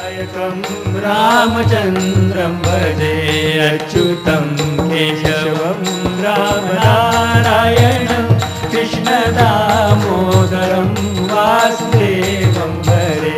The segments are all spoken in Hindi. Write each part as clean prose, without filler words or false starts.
नायकं रामचन्द्रं भजे अच्युतं केशवं रामनारायणं कृष्णदामोदरं वासुदेवं भजे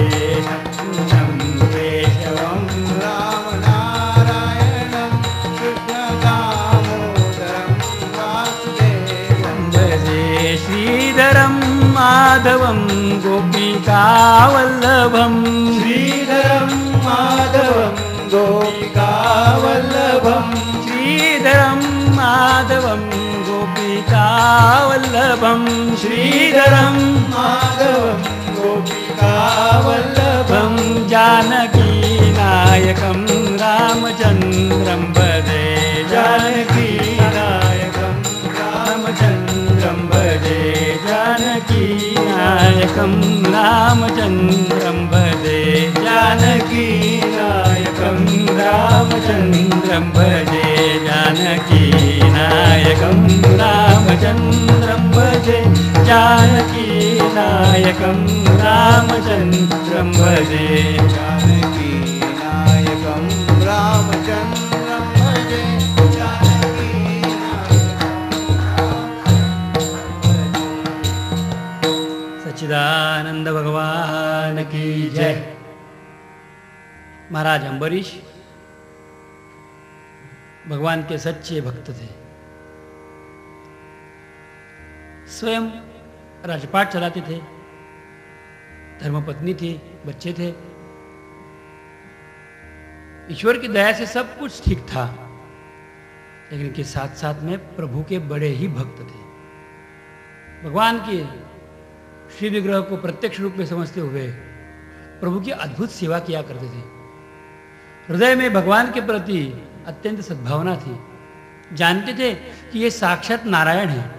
अच्युतं केशवं रामनारायणं कृष्णदामोदरं वासुदेवं भजे श्रीधरं माधवं गोपिकावल्लभं श्रीधरं माधवं गोपिकावल्लभं श्रीधरं माधवं गोपिकावल्लभं श्रीधरं माधवं गोपिकावल्लभं जानकीनायकं रामचन्द्रं भजे जानकीनायकं रामचन्द्रं भजे जानकीनायकं रामचन्द्रं भजे जानकीनायकं रामचन्द्रं भजे जानकीनायकं रामचन्द्रं भजे जानकीनायकं रामचन्द्रं भजे जानकीनायकं रामचन्द्रं भजे सच्चिदानंद भगवान की जय। महाराज अम्बरीश भगवान के सच्चे भक्त थे। स्वयं राजपाट चलाते थे, धर्मपत्नी थी, बच्चे थे। ईश्वर की दया से सब कुछ ठीक था, लेकिन के साथ साथ में प्रभु के बड़े ही भक्त थे। भगवान के श्री विग्रह को प्रत्यक्ष रूप में समझते हुए प्रभु की अद्भुत सेवा किया करते थे। हृदय में भगवान के प्रति अत्यंत सद्भावना थी। जानते थे कि ये साक्षात नारायण है।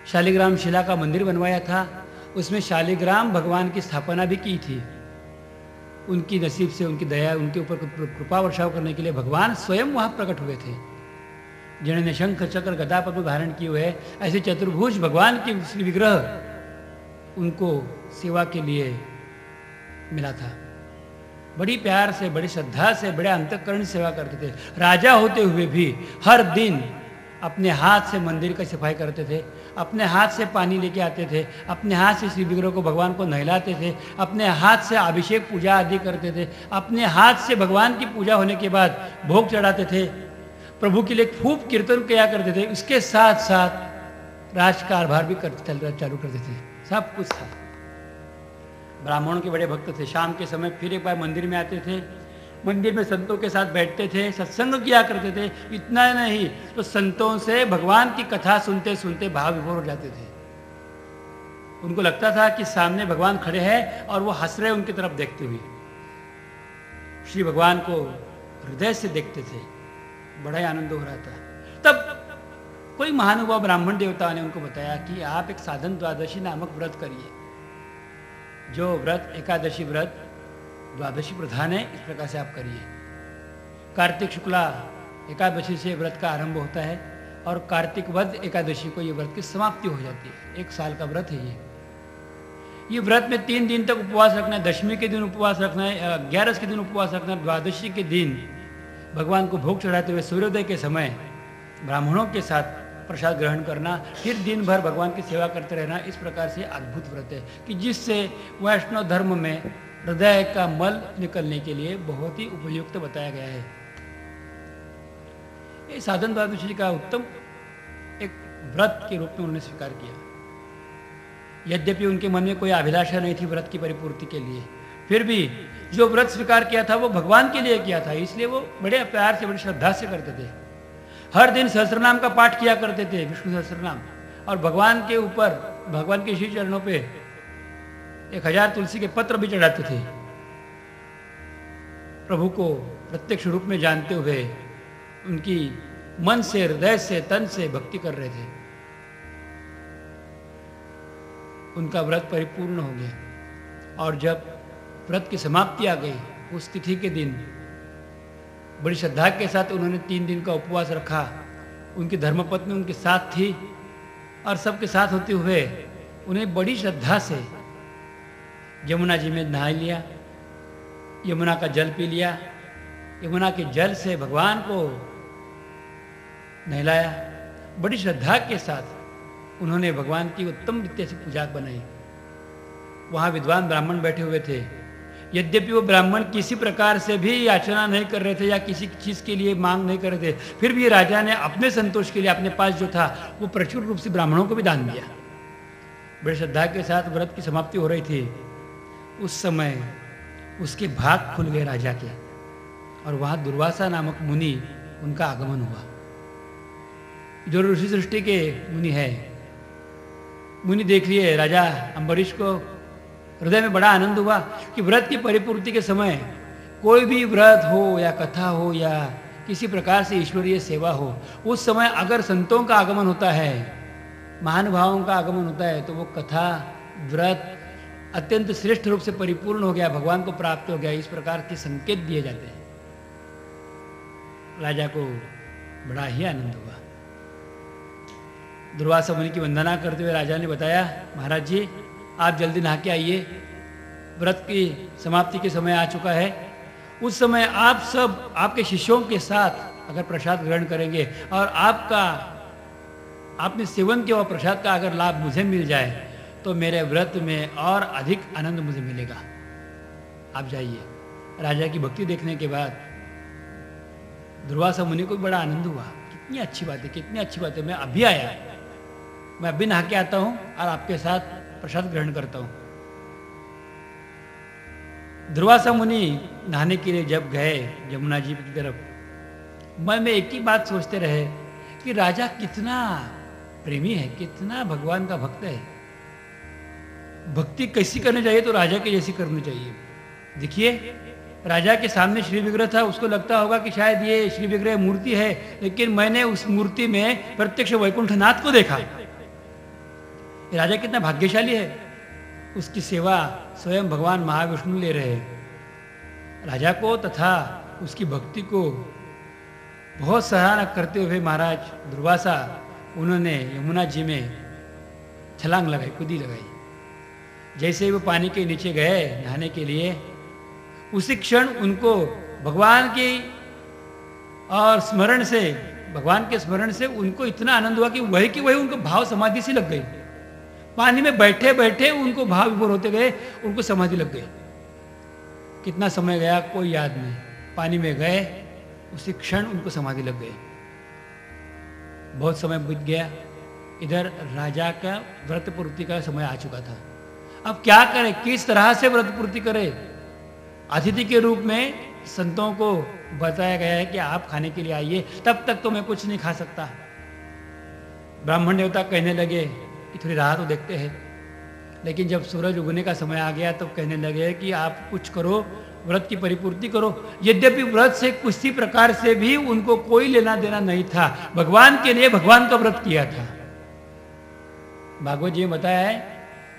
शालिग्राम शिला का मंदिर बनवाया था, उसमें शालिग्राम भगवान की स्थापना भी की थी। उनकी नसीब से, उनकी दया, उनके ऊपर कृपा वर्षाव करने के लिए भगवान स्वयं वहां प्रकट हुए थे। जिन्होंने शंख चक्र गदा पद्म धारण किए हुए ऐसे चतुर्भुज भगवान के विग्रह उनको सेवा के लिए मिला था। बड़ी प्यार से, बड़ी श्रद्धा से, बड़े अंतःकरण से सेवा करते थे। राजा होते हुए भी हर दिन अपने हाथ से मंदिर की सफाई करते थे, अपने हाथ से पानी लेके आते थे, अपने हाथ से श्री विग्रह को भगवान को नहलाते थे, अपने हाथ से अभिषेक पूजा आदि करते थे, अपने हाथ से भगवान की पूजा होने के बाद भोग चढ़ाते थे, प्रभु के लिए खूब कीर्तन किया करते थे। उसके साथ साथ राजकारभार भी चालू करते थे। सब कुछ था। ब्राह्मणों के बड़े भक्त थे। शाम के समय फिर एक बार मंदिर में आते थे, मंदिर में संतों के साथ बैठते थे, सत्संग किया करते थे। इतना नहीं तो संतों से भगवान की कथा सुनते सुनते भाव विभोर हो जाते थे। उनको लगता था कि सामने भगवान खड़े हैं और वो हंस रहे उनकी तरफ देखते हुए। श्री भगवान को हृदय से देखते थे, बड़ा ही आनंद हो रहा था। तब कोई महानुभाव ब्राह्मण देवता ने उनको बताया कि आप एक साधन द्वादशी नामक व्रत करिए। जो व्रत एकादशी व्रत द्वादशी प्रधान है, इस प्रकार से आप करिए। कार्तिक शुक्ला एकादशी से व्रत का आरंभ होता है और कार्तिक वध एकादशी को ये व्रत की समाप्ति हो जाती है। 1 साल का व्रत है ये व्रत में 3 दिन तक उपवास रखना है। दशमी के दिन उपवास रखना है, 11 के दिन उपवास रखना है, द्वादशी के दिन भगवान को भोग चढ़ाते हुए सूर्योदय के समय ब्राह्मणों के साथ प्रसाद ग्रहण करना, फिर दिन भर भगवान की सेवा करते रहना। इस प्रकार से अद्भुत व्रत है कि जिससे वैष्णव धर्म में हृदय का मल निकलने के लिए बहुत ही उपयुक्त बताया गया है। ये साधन द्वादशी का उत्तम एक व्रत के रूप में उन्होंने स्वीकार किया। यद्यपि उनके मन में कोई अभिलाषा नहीं थी व्रत की परिपूर्ति के लिए, फिर भी जो व्रत स्वीकार किया था वो भगवान के लिए किया था, इसलिए वो बड़े प्यार से, बड़ी श्रद्धा से करते थे। हर दिन सहस्त्रनाम का पाठ किया करते थे, विष्णु सहस्त्रनाम, और भगवान के ऊपर, भगवान के श्री चरणों पे 1000 तुलसी के पत्र भी चढ़ाते थे। प्रभु को प्रत्यक्ष रूप में जानते हुए उनकी मन से, हृदय से, तन से भक्ति कर रहे थे। उनका व्रत परिपूर्ण हो गया और जब व्रत की समाप्ति आ गई, उस तिथि के दिन बड़ी श्रद्धा के साथ उन्होंने 3 दिन का उपवास रखा। उनकी धर्मपत्नी उनके साथ थी और सबके साथ होते हुए उन्हें बड़ी श्रद्धा से यमुना जी में नहा लिया, यमुना का जल पी लिया। यमुना के जल से भगवान को नहलाया। बड़ी श्रद्धा के साथ उन्होंने भगवान की उत्तम रीति से पूजा बनाई। वहाँ विद्वान ब्राह्मण बैठे हुए थे। यद्यपि वो ब्राह्मण किसी प्रकार से भी याचना नहीं कर रहे थे या किसी चीज़ के लिए मांग नहीं कर रहे थे, फिर भी राजा ने अपने संतोष के लिए अपने पास जो था वो प्रचुर रूप से ब्राह्मणों को भी दान दिया। बड़ी श्रद्धा के साथ व्रत की समाप्ति हो रही थी। उस समय उसके भाग खुल गए राजा के, और वहाँ दुर्वासा नामक मुनि, उनका आगमन हुआ, जो ऋषि सृष्टि के मुनि है। मुनि देख लिए राजा अम्बरीश को हृदय में बड़ा आनंद हुआ कि व्रत की परिपूर्ति के समय कोई भी व्रत हो या कथा हो या किसी प्रकार से ईश्वरीय सेवा हो, उस समय अगर संतों का आगमन होता है, महानुभावों का आगमन होता है, तो वो कथा व्रत अत्यंत श्रेष्ठ रूप से परिपूर्ण हो गया, भगवान को प्राप्त हो गया, इस प्रकार के संकेत दिए जाते हैं। राजा को बड़ा ही आनंद हुआ। दुर्वासा मुनि की वंदना करते हुए राजा ने बताया, महाराज जी आप जल्दी नहा के आइए, व्रत की समाप्ति के समय आ चुका है। उस समय आप सब आपके शिष्यों के साथ अगर प्रसाद ग्रहण करेंगे और आपने सेवन किया हुआ प्रसाद का अगर लाभ मुझे मिल जाए तो मेरे व्रत में और अधिक आनंद मुझे मिलेगा। आप जाइए। राजा की भक्ति देखने के बाद दुर्वासा मुनि को बड़ा आनंद हुआ। कितनी अच्छी बात है, कितनी अच्छी बात है, मैं अभी आया, मैं अभी नहा के आता हूँ और आपके साथ प्रसाद ग्रहण करता हूँ। दुर्वासा मुनि नहाने के लिए जब गए यमुना जी की तरफ, मन में एक ही बात सोचते रहे कि राजा कितना प्रेमी है, कितना भगवान का भक्त है। भक्ति कैसी करनी चाहिए तो राजा के जैसी करनी चाहिए। देखिए राजा के सामने श्री विग्रह था, उसको लगता होगा कि शायद ये श्री विग्रह मूर्ति है, लेकिन मैंने उस मूर्ति में प्रत्यक्ष वैकुंठनाथ को देखा। राजा कितना भाग्यशाली है, उसकी सेवा स्वयं भगवान महाविष्णु ले रहे हैं। राजा को तथा उसकी भक्ति को बहुत सराहना करते हुए महाराज दुर्वासा उन्होंने यमुना जी में छलांग लगाई, कूदी लगाई। जैसे ही वो पानी के नीचे गए नहाने के लिए, उसी क्षण उनको भगवान की और स्मरण से, भगवान के स्मरण से उनको इतना आनंद हुआ कि वही उनको भाव समाधि सी लग गई। पानी में बैठे बैठे उनको भाव विभोर होते गए, उनको समाधि लग गई। कितना समय गया कोई याद नहीं। पानी में गए, उसी क्षण उनको समाधि लग गई। बहुत समय बीत गया। इधर राजा का व्रत पूर्ति का समय आ चुका था। अब क्या करे, किस तरह से व्रत पूर्ति करे? अतिथि के रूप में संतों को बताया गया है कि आप खाने के लिए आइए, तब तक तो मैं कुछ नहीं खा सकता। ब्राह्मण देवता कहने लगे कि थोड़ी राह तो देखते हैं, लेकिन जब सूरज उगने का समय आ गया तब कहने लगे कि आप कुछ करो, व्रत की परिपूर्ति करो। यद्यपि व्रत से किसी प्रकार से भी उनको कोई लेना देना नहीं था, भगवान के लिए भगवान का व्रत किया था। भागवत जी में बताया है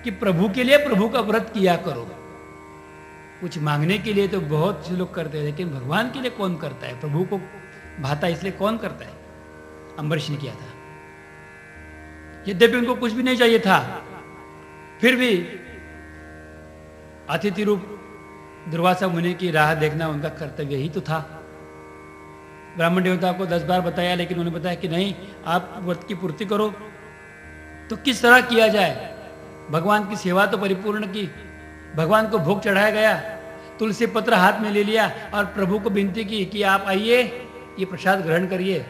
कि प्रभु के लिए प्रभु का व्रत किया करो। कुछ मांगने के लिए तो बहुत से लोग करते हैं, लेकिन भगवान के लिए कौन करता है? प्रभु को भाता इसलिए कौन करता है? अम्बरीश ने किया था। यद्यपि उनको कुछ भी नहीं चाहिए था, फिर भी अतिथि रूप दुर्वासा मुनि की राह देखना उनका कर्तव्य ही तो था। ब्राह्मण देवता को 10 बार बताया, लेकिन उन्होंने बताया कि नहीं, आप व्रत की पूर्ति करो। तो किस तरह किया जाए? भगवान की सेवा तो परिपूर्ण की, भगवान को भोग चढ़ाया गया, तुलसी पत्र हाथ में ले लिया और प्रभु को विनती की कि आप आइए, ये प्रसाद ग्रहण करिए।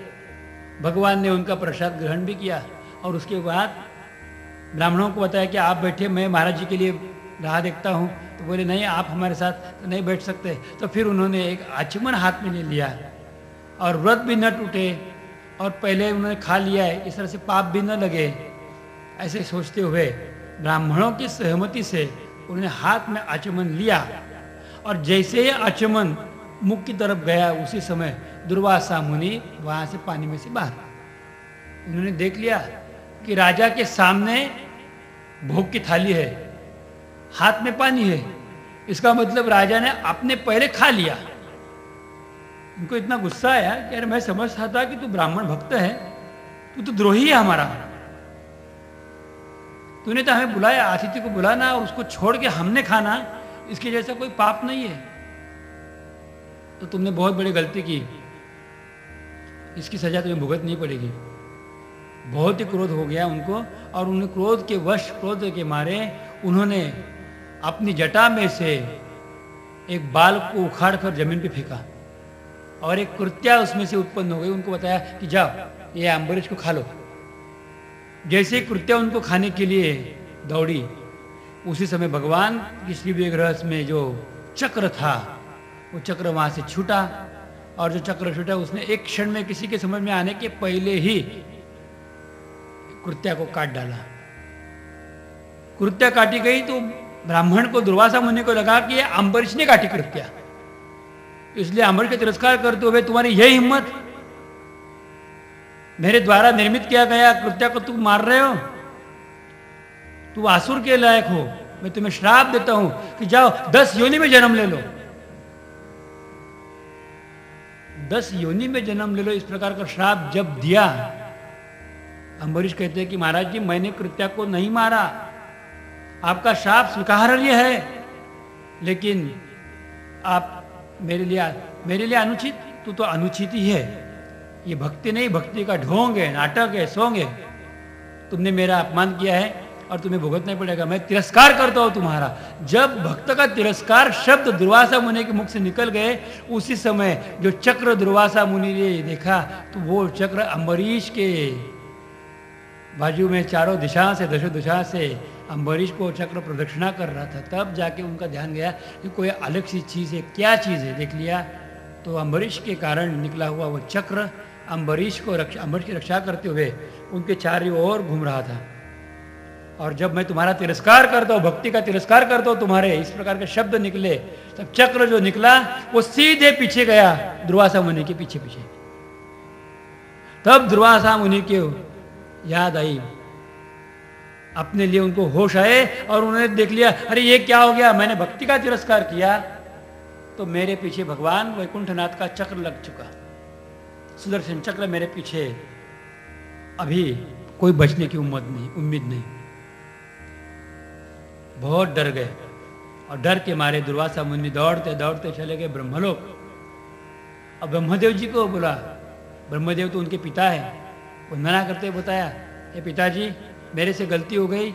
भगवान ने उनका प्रसाद ग्रहण भी किया और उसके बाद ब्राह्मणों को बताया कि आप बैठे, मैं महाराज जी के लिए राह देखता हूँ। तो बोले नहीं, आप हमारे साथ तो नहीं बैठ सकते। तो फिर उन्होंने एक आचमन हाथ में ले लिया और व्रत भी न टूटे और पहले उन्होंने खा लिया है, इस तरह से पाप भी न लगे, ऐसे सोचते हुए ब्राह्मणों की सहमति से उन्होंने हाथ में आचमन लिया। और जैसे ही आचमन मुख की तरफ गया, उसी समय दुर्वासा मुनि वहां से पानी में से बाहर। उन्होंने देख लिया कि राजा के सामने भोग की थाली है, हाथ में पानी है। इसका मतलब राजा ने अपने पहले खा लिया। उनको इतना गुस्सा आया कि अरे मैं समझता था कि तू ब्राह्मण भक्त है, तू तो द्रोही है हमारा। तूने तो हमें बुलाया, अतिथि को बुलाना और उसको छोड़ के हमने खाना, इसके जैसा कोई पाप नहीं है। तो तुमने बहुत बड़ी गलती की, इसकी सजा तुम्हें भुगतनी पड़ेगी। बहुत ही क्रोध हो गया उनको, और उन्हें क्रोध के वश, क्रोध के मारे उन्होंने अपनी जटा में से एक बाल को उखाड़ कर जमीन पे फेंका, और एक कृत्या उसमें से उत्पन्न हो गई। उनको बताया कि जाओ ये अम्बरीश को खा लो। जैसे ही कृत्या उनको खाने के लिए दौड़ी, उसी समय भगवान की श्री विवेक रहस्य में जो चक्र था, वो चक्र वहां से छूटा, और जो चक्र छूटा उसने एक क्षण में किसी के समझ में आने के पहले ही कृत्या को काट डाला। कृत्या काटी गई तो ब्राह्मण को, दुर्वासा मुनि को लगा कि ये अम्बरीश ने काटी कृत्या, इसलिए अम्बरीश का तिरस्कार करते हुए तुम्हारी यही हिम्मत, मेरे द्वारा निर्मित किया गया कृत्या को तुम मार रहे हो, तू आसुर के लायक हो, मैं तुम्हें श्राप देता हूं कि जाओ 10 योनि में जन्म ले लो, 10 योनि में जन्म ले लो। इस प्रकार का श्राप जब दिया, अम्बरीश कहते हैं कि महाराज जी मैंने कृत्या को नहीं मारा, आपका श्राप स्वीकार्य है, लेकिन आप मेरे लिए अनुचित, तू तो अनुचित ही है, ये भक्ति नहीं, भक्ति का ढोंग है, नाटक है, सोंग है, तुमने मेरा अपमान किया है और तुम्हें भुगतना पड़ेगा, मैं तिरस्कार करता हूं तुम्हारा। जब भक्त का तिरस्कार शब्द दुर्वासा मुनि के मुख से निकल गए, उसी समय जो चक्र दुर्वासा मुनि ने देखा तो वो चक्र अम्बरीश के बाजू में चारों दिशा से, दशों दिशा से अम्बरीश को चक्र प्रदक्षिणा कर रहा था। तब जाके उनका ध्यान गया कि कोई अलग सी चीज़ है, क्या चीज़ है, देख लिया तो अम्बरीश के कारण निकला हुआ वो चक्र अम्बरीश की रक्षा करते हुए उनके चारों ओर घूम रहा था। और जब मैं तुम्हारा तिरस्कार करता हूँ, भक्ति का तिरस्कार करता हूँ, तुम्हारे इस प्रकार के शब्द निकले, तब चक्र जो निकला वो सीधे पीछे गया दुर्वासा मुनि के पीछे पीछे। तब दुर्वासा मुनि की याद आई, अपने लिए उनको होश आए और उन्होंने देख लिया, अरे ये क्या हो गया, मैंने भक्ति का तिरस्कार किया तो मेरे पीछे भगवान वैकुंठनाथ का चक्र लग चुका, सुदर्शन चक्र मेरे पीछे, अभी कोई बचने की उम्मीद नहीं। बहुत डर गए, और डर के मारे दुर्वासा मुनि दौड़ते दौड़ते चले गए ब्रह्मलोक। अब ब्रह्मदेव जी को बोला, ब्रह्मदेव तो उनके पिता है, वंदना करते बताया, हे पिताजी मेरे से गलती हो गई,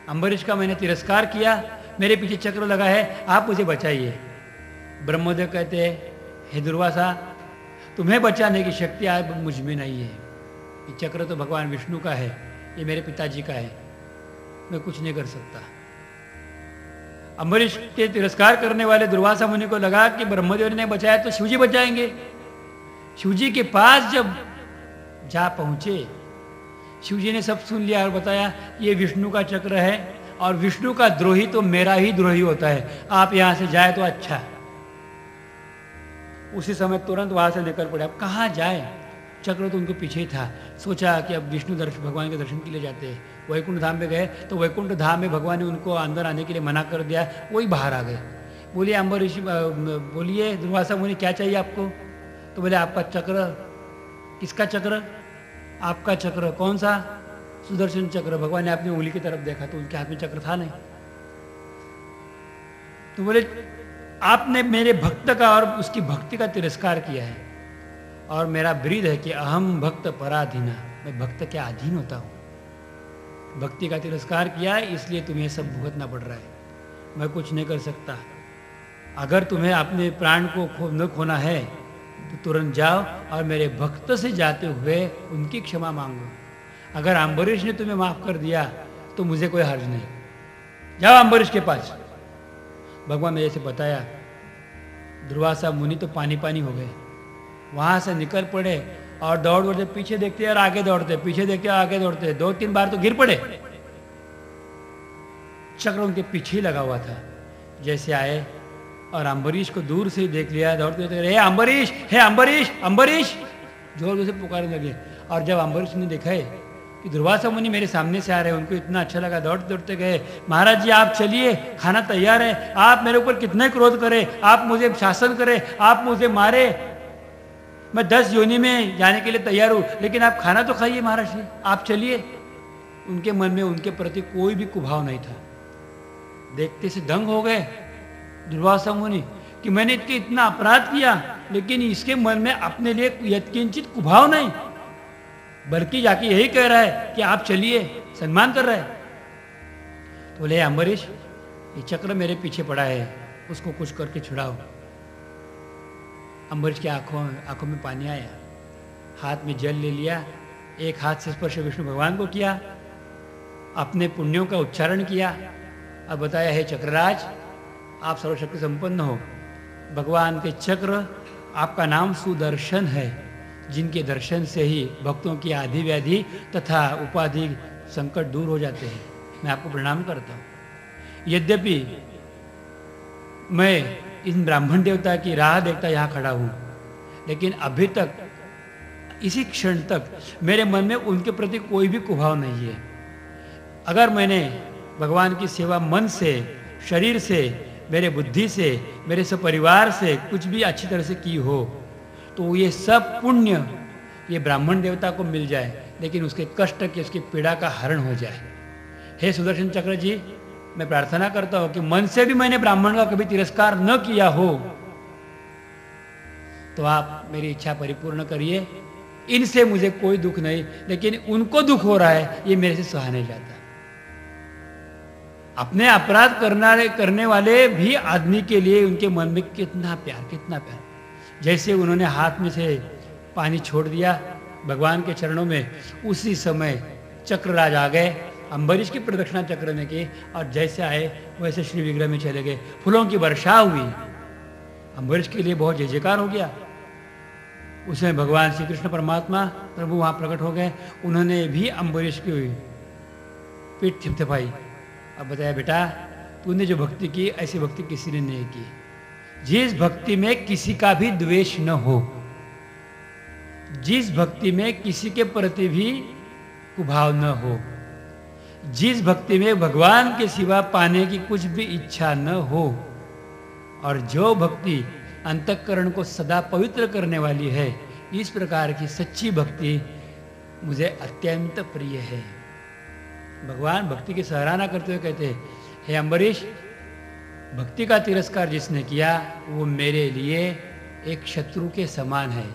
अम्बरीश का मैंने तिरस्कार किया, मेरे पीछे चक्र लगा है, आप मुझे बचाइए। ब्रह्मदेव कहते हैं, हे दुर्वासा तुम्हें बचाने की शक्ति आज मुझ में नहीं है, ये चक्र तो भगवान विष्णु का है, ये मेरे पिताजी का है, मैं कुछ नहीं कर सकता। अम्बरीश के तिरस्कार करने वाले दुर्वासा मुनि को लगा कि ब्रह्मदेव ने बचाया तो शिवजी बचाएंगे। शिवजी के पास जब जा पहुंचे, शिवजी ने सब सुन लिया और बताया ये विष्णु का चक्र है, और विष्णु का द्रोही तो मेरा ही द्रोही होता है, आप यहां से जाए तो अच्छा। उसी समय तुरंत वहां से निकल पड़े। अब कहाँ जाए, चक्र तो उनको पीछे ही था। सोचा कि अब विष्णु भगवान के दर्शन के लिए जाते हैं। वैकुंठ धाम में गए तो वैकुंठ धाम में भगवान ने उनको अंदर आने के लिए मना कर दिया, वही बाहर आ गए। बोलिए अम्बरीश, बोलिए दुर्वासा मुनि क्या चाहिए आपको? तो बोले आपका चक्र। किसका चक्र? आपका चक्र। कौन सा? सुदर्शन चक्र। भगवान ने अपनी उंगली की तरफ देखा तो उनके हाथ में चक्र था नहीं। तो बोले आपने मेरे भक्त का और उसकी भक्ति का तिरस्कार किया है, और मेरा ब्रीद है कि अहम भक्त पराधीना, मैं भक्त के अधीन होता हूँ। भक्ति का तिरस्कार किया है इसलिए तुम्हें सब भुगतना पड़ रहा है, मैं कुछ नहीं कर सकता। अगर तुम्हें अपने प्राण को न खोना है तो तुरंत जाओ और मेरे भक्त से जाते हुए उनकी क्षमा मांगो। अगर अम्बरीश ने तुम्हें माफ कर दिया तो मुझे कोई हर्ज नहीं, जाओ अम्बरीश के पास। भगवान ने जैसे बताया, दुर्वासा मुनि तो पानी पानी हो गए, वहां से निकल पड़े और दौड़ दौड़ते, पीछे देखते और आगे दौड़ते, पीछे देखते और आगे दौड़ते, 2-3 बार तो गिर पड़े। चक्र उनके पीछे ही लगा हुआ था। जैसे आए और अम्बरीश को दूर से देख लिया, दौड़ते दौड़ते, हे अम्बरीश, हे अम्बरीश, अम्बरीश जोर से पुकारने लगे। और जब अम्बरीश ने देखा है कि दुर्वासा मुनि मेरे सामने से आ रहे हैं, उनको इतना अच्छा लगा, दौड़ते दौड़ते गए, महाराज जी आप चलिए, खाना तैयार है, आप मेरे ऊपर कितना क्रोध करें, आप मुझे शासन करें, आप मुझे मारे, मैं 10 योनि में जाने के लिए तैयार हूं, लेकिन आप खाना तो खाइए महाराज जी, आप चलिए। उनके मन में उनके प्रति कोई भी कुभाव नहीं था। देखते से दंग हो गए दुर्वासा मुनि कि मैंने इतना अपराध किया, लेकिन इसके मन में अपने लिए यत्किंचित कुभाव नहीं, बल्कि जाके यही कह रहा है कि आप चलिए, सम्मान कर रहा है। तो बोले अम्बरीश, ये चक्र मेरे पीछे पड़ा है, उसको कुछ करके छुड़ाओ। अम्बरीश की आंखों में पानी आया, हाथ में जल ले लिया, एक हाथ से स्पर्श विष्णु भगवान को किया, अपने पुण्यों का उच्चारण किया। अब बताया, हे चक्रराज, आप सर्वशक्ति संपन्न हो, भगवान के चक्र, आपका नाम सुदर्शन है, जिनके दर्शन से ही भक्तों की आदि व्याधि तथा उपाधि संकट दूर हो जाते हैं। मैं आपको प्रणाम करता हूँ। यद्यपि मैं इन ब्राह्मण देवता की राह देखता यहाँ खड़ा हूँ, लेकिन अभी तक, इसी क्षण तक मेरे मन में उनके प्रति कोई भी कुभाव नहीं है। अगर मैंने भगवान की सेवा मन से, शरीर से, मेरे बुद्धि से, मेरे सपरिवार से कुछ भी अच्छी तरह से की हो, तो ये सब पुण्य ये ब्राह्मण देवता को मिल जाए, लेकिन उसके कष्ट की, उसकी पीड़ा का हरण हो जाए। हे सुदर्शन चक्र जी, मैं प्रार्थना करता हूं कि मन से भी मैंने ब्राह्मण का कभी तिरस्कार न किया हो, तो आप मेरी इच्छा परिपूर्ण करिए। इनसे मुझे कोई दुख नहीं, लेकिन उनको दुख हो रहा है, ये मेरे से सहा नहीं जाता। अपने अपराध करने वाले भी आदमी के लिए उनके मन में कितना प्यार, कितना प्यार। जैसे उन्होंने हाथ में से पानी छोड़ दिया भगवान के चरणों में, उसी समय चक्रराज आ गए, अम्बरीश की प्रदक्षिणा चक्र ने की, और जैसे आए वैसे श्री विग्रह में चले गए। फूलों की वर्षा हुई, अम्बरीश के लिए बहुत जय जयकार हो गया। उसमें भगवान श्री कृष्ण परमात्मा प्रभु वहाँ प्रकट हो गए, उन्होंने भी अम्बरीश की पीठ थिपथिपाई। अब बताया, बेटा तूने जो भक्ति की, ऐसी भक्ति किसी ने नहीं की। जिस भक्ति में किसी का भी द्वेष न हो, जिस भक्ति में किसी के प्रति भी कुभाव न हो, जिस भक्ति में भगवान के सिवा पाने की कुछ भी इच्छा न हो, और जो भक्ति अंतःकरण को सदा पवित्र करने वाली है, इस प्रकार की सच्ची भक्ति मुझे अत्यंत प्रिय है। भगवान भक्ति की सराहना करते हुए कहते हैं, हे अम्बरीश, भक्ति का तिरस्कार जिसने किया वो मेरे लिए एक शत्रु के समान है।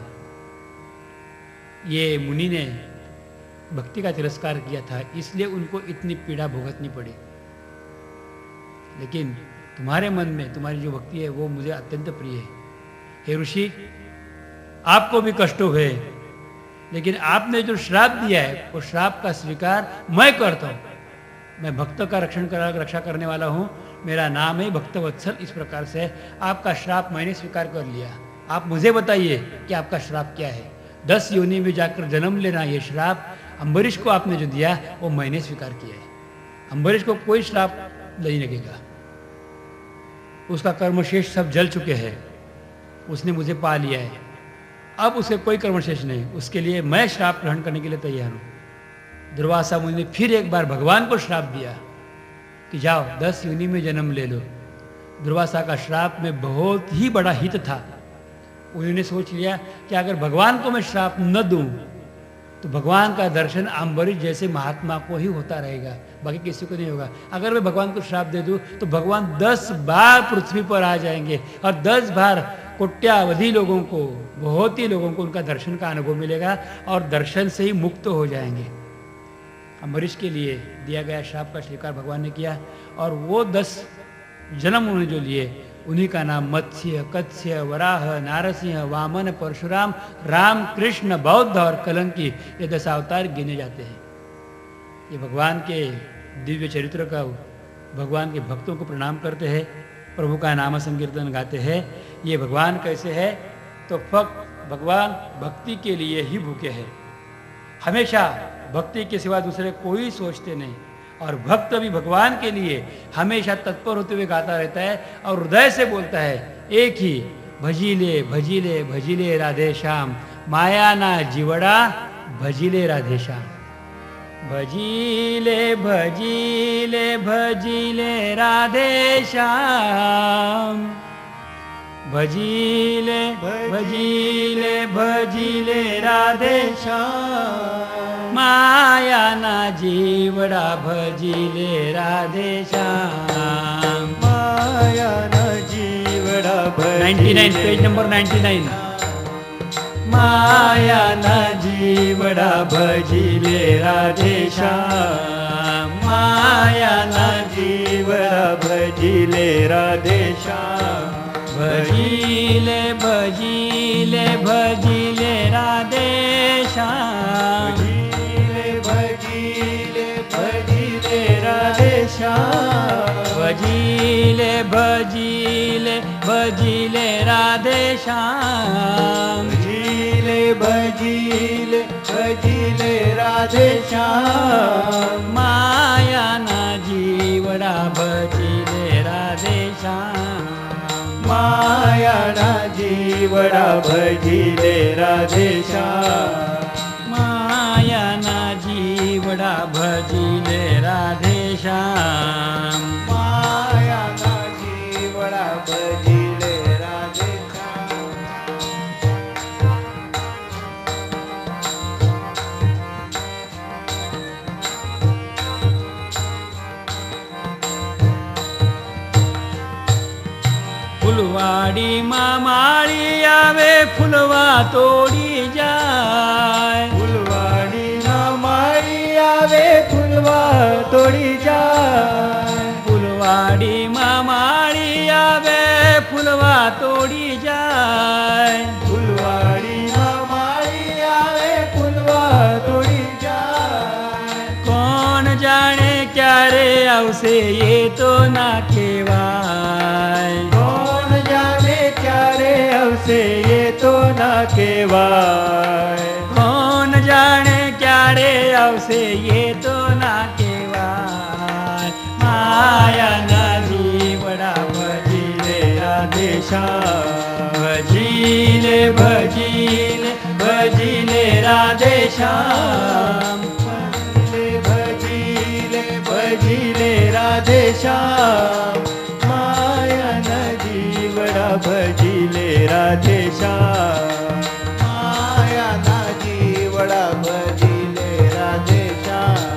ये मुनि ने भक्ति का तिरस्कार किया था, इसलिए उनको इतनी पीड़ा भुगतनी पड़ी। लेकिन तुम्हारे मन में तुम्हारी जो भक्ति है वो मुझे अत्यंत प्रिय है। हे ऋषि, आपको भी कष्ट हुए, लेकिन आपने जो श्राप दिया है वो श्राप का स्वीकार मैं करता हूँ। मैं भक्तों का रक्षा करने वाला हूँ, मेरा नाम है भक्तवत्सल। इस प्रकार से आपका श्राप मैंने स्वीकार कर लिया। आप मुझे बताइए कि आपका श्राप क्या है। 10 योनि में जाकर जन्म लेना, ये श्राप अम्बरीश को आपने जो दिया वो मैंने स्वीकार किया है। अम्बरीश को कोई श्राप नहीं लगेगा, उसका कर्मशेष सब जल चुके हैं, उसने मुझे पा लिया है, अब उसे कोई कर्मशेष नहीं। उसके लिए मैं श्राप ग्रहण करने के लिए तैयार हूँ। दुर्वासा मुनि ने फिर एक बार भगवान को श्राप दिया कि जाओ 10 योनि में जन्म ले लो। दुर्वासा का श्राप में बहुत ही बड़ा हित था। उन्होंने सोच लिया कि अगर भगवान को मैं श्राप न दूं तो भगवान का दर्शन अम्बरीश जैसे महात्मा को ही होता रहेगा, बाकी किसी को नहीं होगा। अगर मैं भगवान को श्राप दे दूं तो भगवान 10 बार पृथ्वी पर आ जाएंगे और 10 बार कोट्यावधि लोगों को, बहुत ही लोगों को उनका दर्शन का अनुभव मिलेगा और दर्शन से ही मुक्त हो जाएंगे। अम्बरीश के लिए दिया गया श्राप का स्वीकार भगवान ने किया और वो 10 जन्म उन्होंने जो लिए उन्हीं का नाम मत्स्य, कत्स्य, वराह, नारसिंह, वामन, परशुराम, राम, कृष्ण, बौद्ध और कलंकी, ये 10 अवतार गिने जाते हैं। ये भगवान के दिव्य चरित्र का भगवान के भक्तों को प्रणाम करते हैं, प्रभु का नाम संकीर्तन गाते हैं। ये भगवान कैसे है तो भगवान भक्ति के लिए ही भूखे हैं। हमेशा भक्ति के सिवा दूसरे कोई सोचते नहीं और भक्त भी भगवान के लिए हमेशा तत्पर होते हुए गाता रहता है और हृदय से बोलता है एक ही, भजीले भजीले भजीले राधे श्याम, माया ना जीवड़ा भजीले राधे श्याम। भजीले भजीले भजीले राधे श्याम, भजीले भजीले भजीले राधे श्याम, माया ना जीवड़ा भजीले राधे श्याम, माया ना जीवड़ा भजीले 99 पेज नंबर 99 माया ना जीवड़ा भजीले राधेश्याम माया ना जीवड़ा भजीले राधेश्याम भजीले भजीले भजीले राधेश्याम भजीले भजीले राधेश्याम भजीले भजीले भजीले राधेश्याम भजीले भजीले राधेश्याम माया ना जीवड़ा भजीले राधेश्याम माया ना जीवड़ा भजीले राधेश्याम माया ना जीवड़ा भजीले राधेश्याम माया ना जीवड़ा भजीले राधेश्याम फुलवाड़ी मामाड़ी आवे फुलवा तोड़ी जाए फुलवाड़ी मामाड़ी आवे फुलवा तोड़ी जाए फुलवाड़ी मामाड़ी आवे फुलवा तोड़ी जाए फुलवाड़ी मामाड़ी आवे फुलवा तोड़ी जाए कौन जाने क्या रे आवसे ये तो ना केवाय कौन जाने क्या रे अवसे ये तो ना केवाय कौन जाने क्या रे आवसे ये तो ना केवाय माया ना जीवड़ा भजीले राधेश्याम भजीले भजीले भजीले राधेश्याम भजीले भजीले राधेश्याम माया न जीवड़ा भजीले राधेश्याम माया न जीवड़ा भजीले राधेश्याम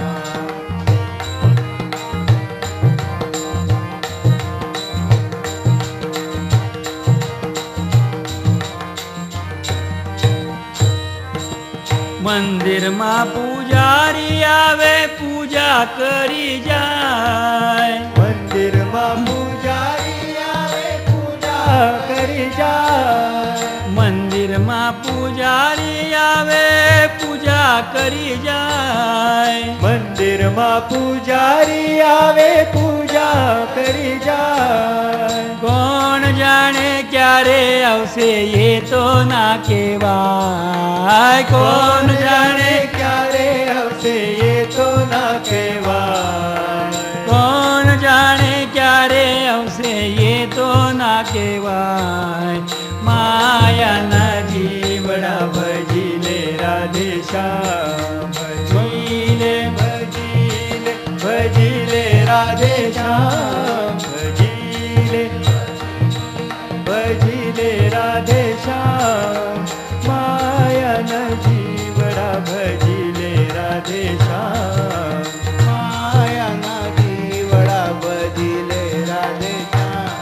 मंदिर में पुजारी आवे पूजा करी जाए मंदिर में पुजारी आवे पूजा करी जाए मंदिर में पुजारी आवे पूजा करी जाए मंदिर में पुजारी आवे पूजा करी जाए कौन जाने क्या रे आवसे ये तो ना केवाय कौन जाने क्या रे अवसे ये तो ना केवाय कौन जाने क्या रे आवसे ये तो ना केवाय माया ना जीवड़ा भजीले राधेश्याम भजीले भजीले भजीले राधेश्याम भजीले भजीले राधेश्याम माया न जीवड़ा भजीले राधेश्याम माया न जीवड़ा भजीले राधेश्याम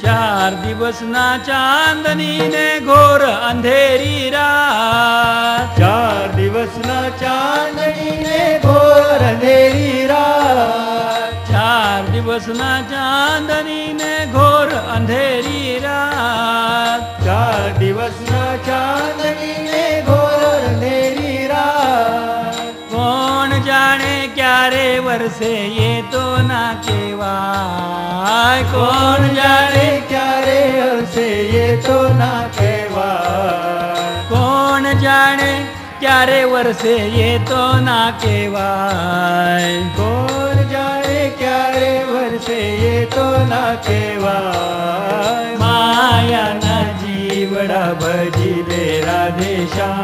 चार दिवस ना चांदनी ने घोर अंधेरी रात 4 दिवस ना चांदनी ने घोर अंधेरी रात 4 दिवस ना चांदनी ने घोर अंधेरी रात 4 दिवस ना चांदनी ने घोर अंधेरी रात कौन जाने क्या रे वर्षे ये तो ना केवाय कौन जाने क्या रे अवसे ये तो ना केवाय कौन जाने क्या रे वर्षे ये तो ना केवाय कौन जाने क्या रे वर्षे ये तो ना केवाय माया ना जीवड़ा भजीले राधेश्याम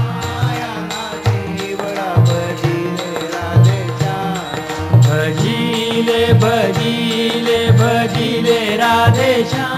माया ना जीवड़ा भजीले राधेश्याम भजीले भजीले भजीले राधेश्याम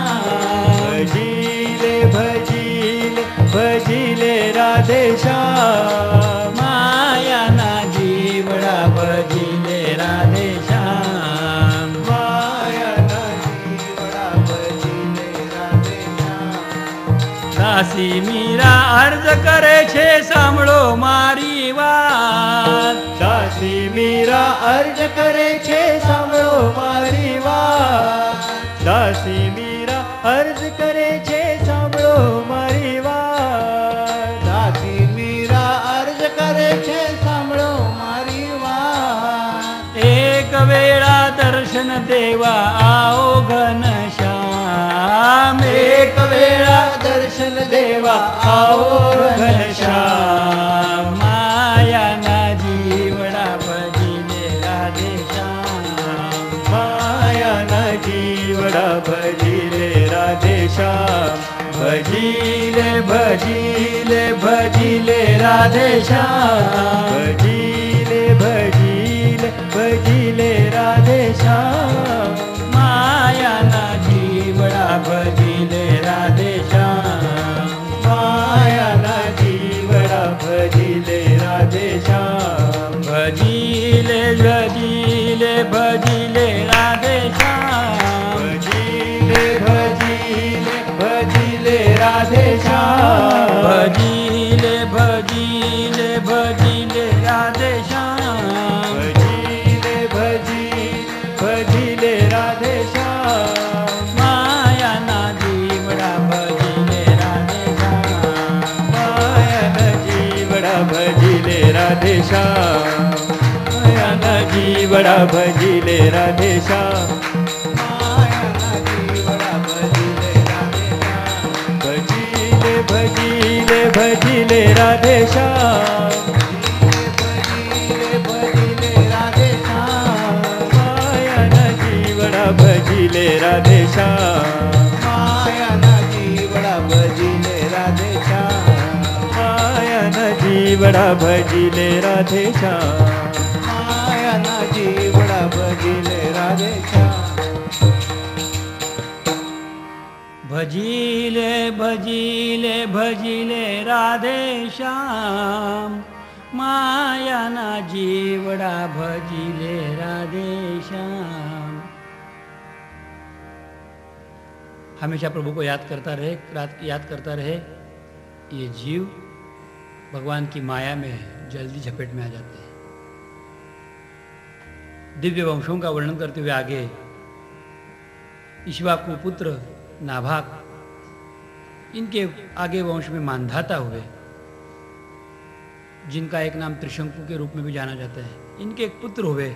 भजीले भजीले भजिले राधे श्याम, माया ना जीवड़ा भजिले राधे श्याम, माया ना जीवड़ा भजिले राधे श्याम। दासी मीरा अर्ज करे छे सांभळो मारी वात, दासी मीरा अर्ज करे छे सांभळो मारी वात, दासी मीरा अर्ज करे छे सांभळो मारी वात, दासी मीरा अर्ज करे छे सांभळो मारी वात। एक वेळा दर्शन देवा आओ घनश्याम, एक वेळा दर्शन देवा आओ घनश्याम, माया ना जीवड़ा भजिले राधे श्याम, माया ना जीवड़ा भजिले राधे श्याम, भजिले भजिले भजिले राधे श्याम, भजिले भजिले भजिले राधे श्याम, माया ना जीवड़ा भजिले राधे श्याम, माया ना जीवड़ा भजिले राधे श्याम, भजिले भजिले भजिले राधे श्याम, भजिले भजिले भजिले राधे श्याम, भजिले भजिले भजिले राधे श्याम, भजिले भजिले भजिले राधे श्याम, माया ना जीवड़ा भजिले राधे श्याम, माया ना जीवड़ा भजिले राधे श्याम, माया ना जीवड़ा भजिले राधे श्याम, माया ना जीवड़ा भजिले राधे श्याम, भजिले भजिले भजिले राधे श्याम, भजिले भजिले राधे श्याम, माया ना जीवड़ा भजिले राधे श्याम, माया ना जीवड़ा भजिले राधे श्याम, माया ना जीवड़ा भजिले राधे श्याम, माया ना जीवड़ा भजिले राधे श्याम। भजिले भजिले भजिले राधे श्याम, माया ना जीवड़ा भजिले राधे श्याम। हमेशा प्रभु को याद करता रहे। ये जीव भगवान की माया में जल्दी झपेट में आ जाते हैं। दिव्य वंशों का वर्णन करते हुए आगे इक्ष्वाकु पुत्र नाभाग, इनके आगे वंश में मानधाता हुए, जिनका एक नाम त्रिशंकु के रूप में भी जाना जाता है। इनके एक पुत्र हुए,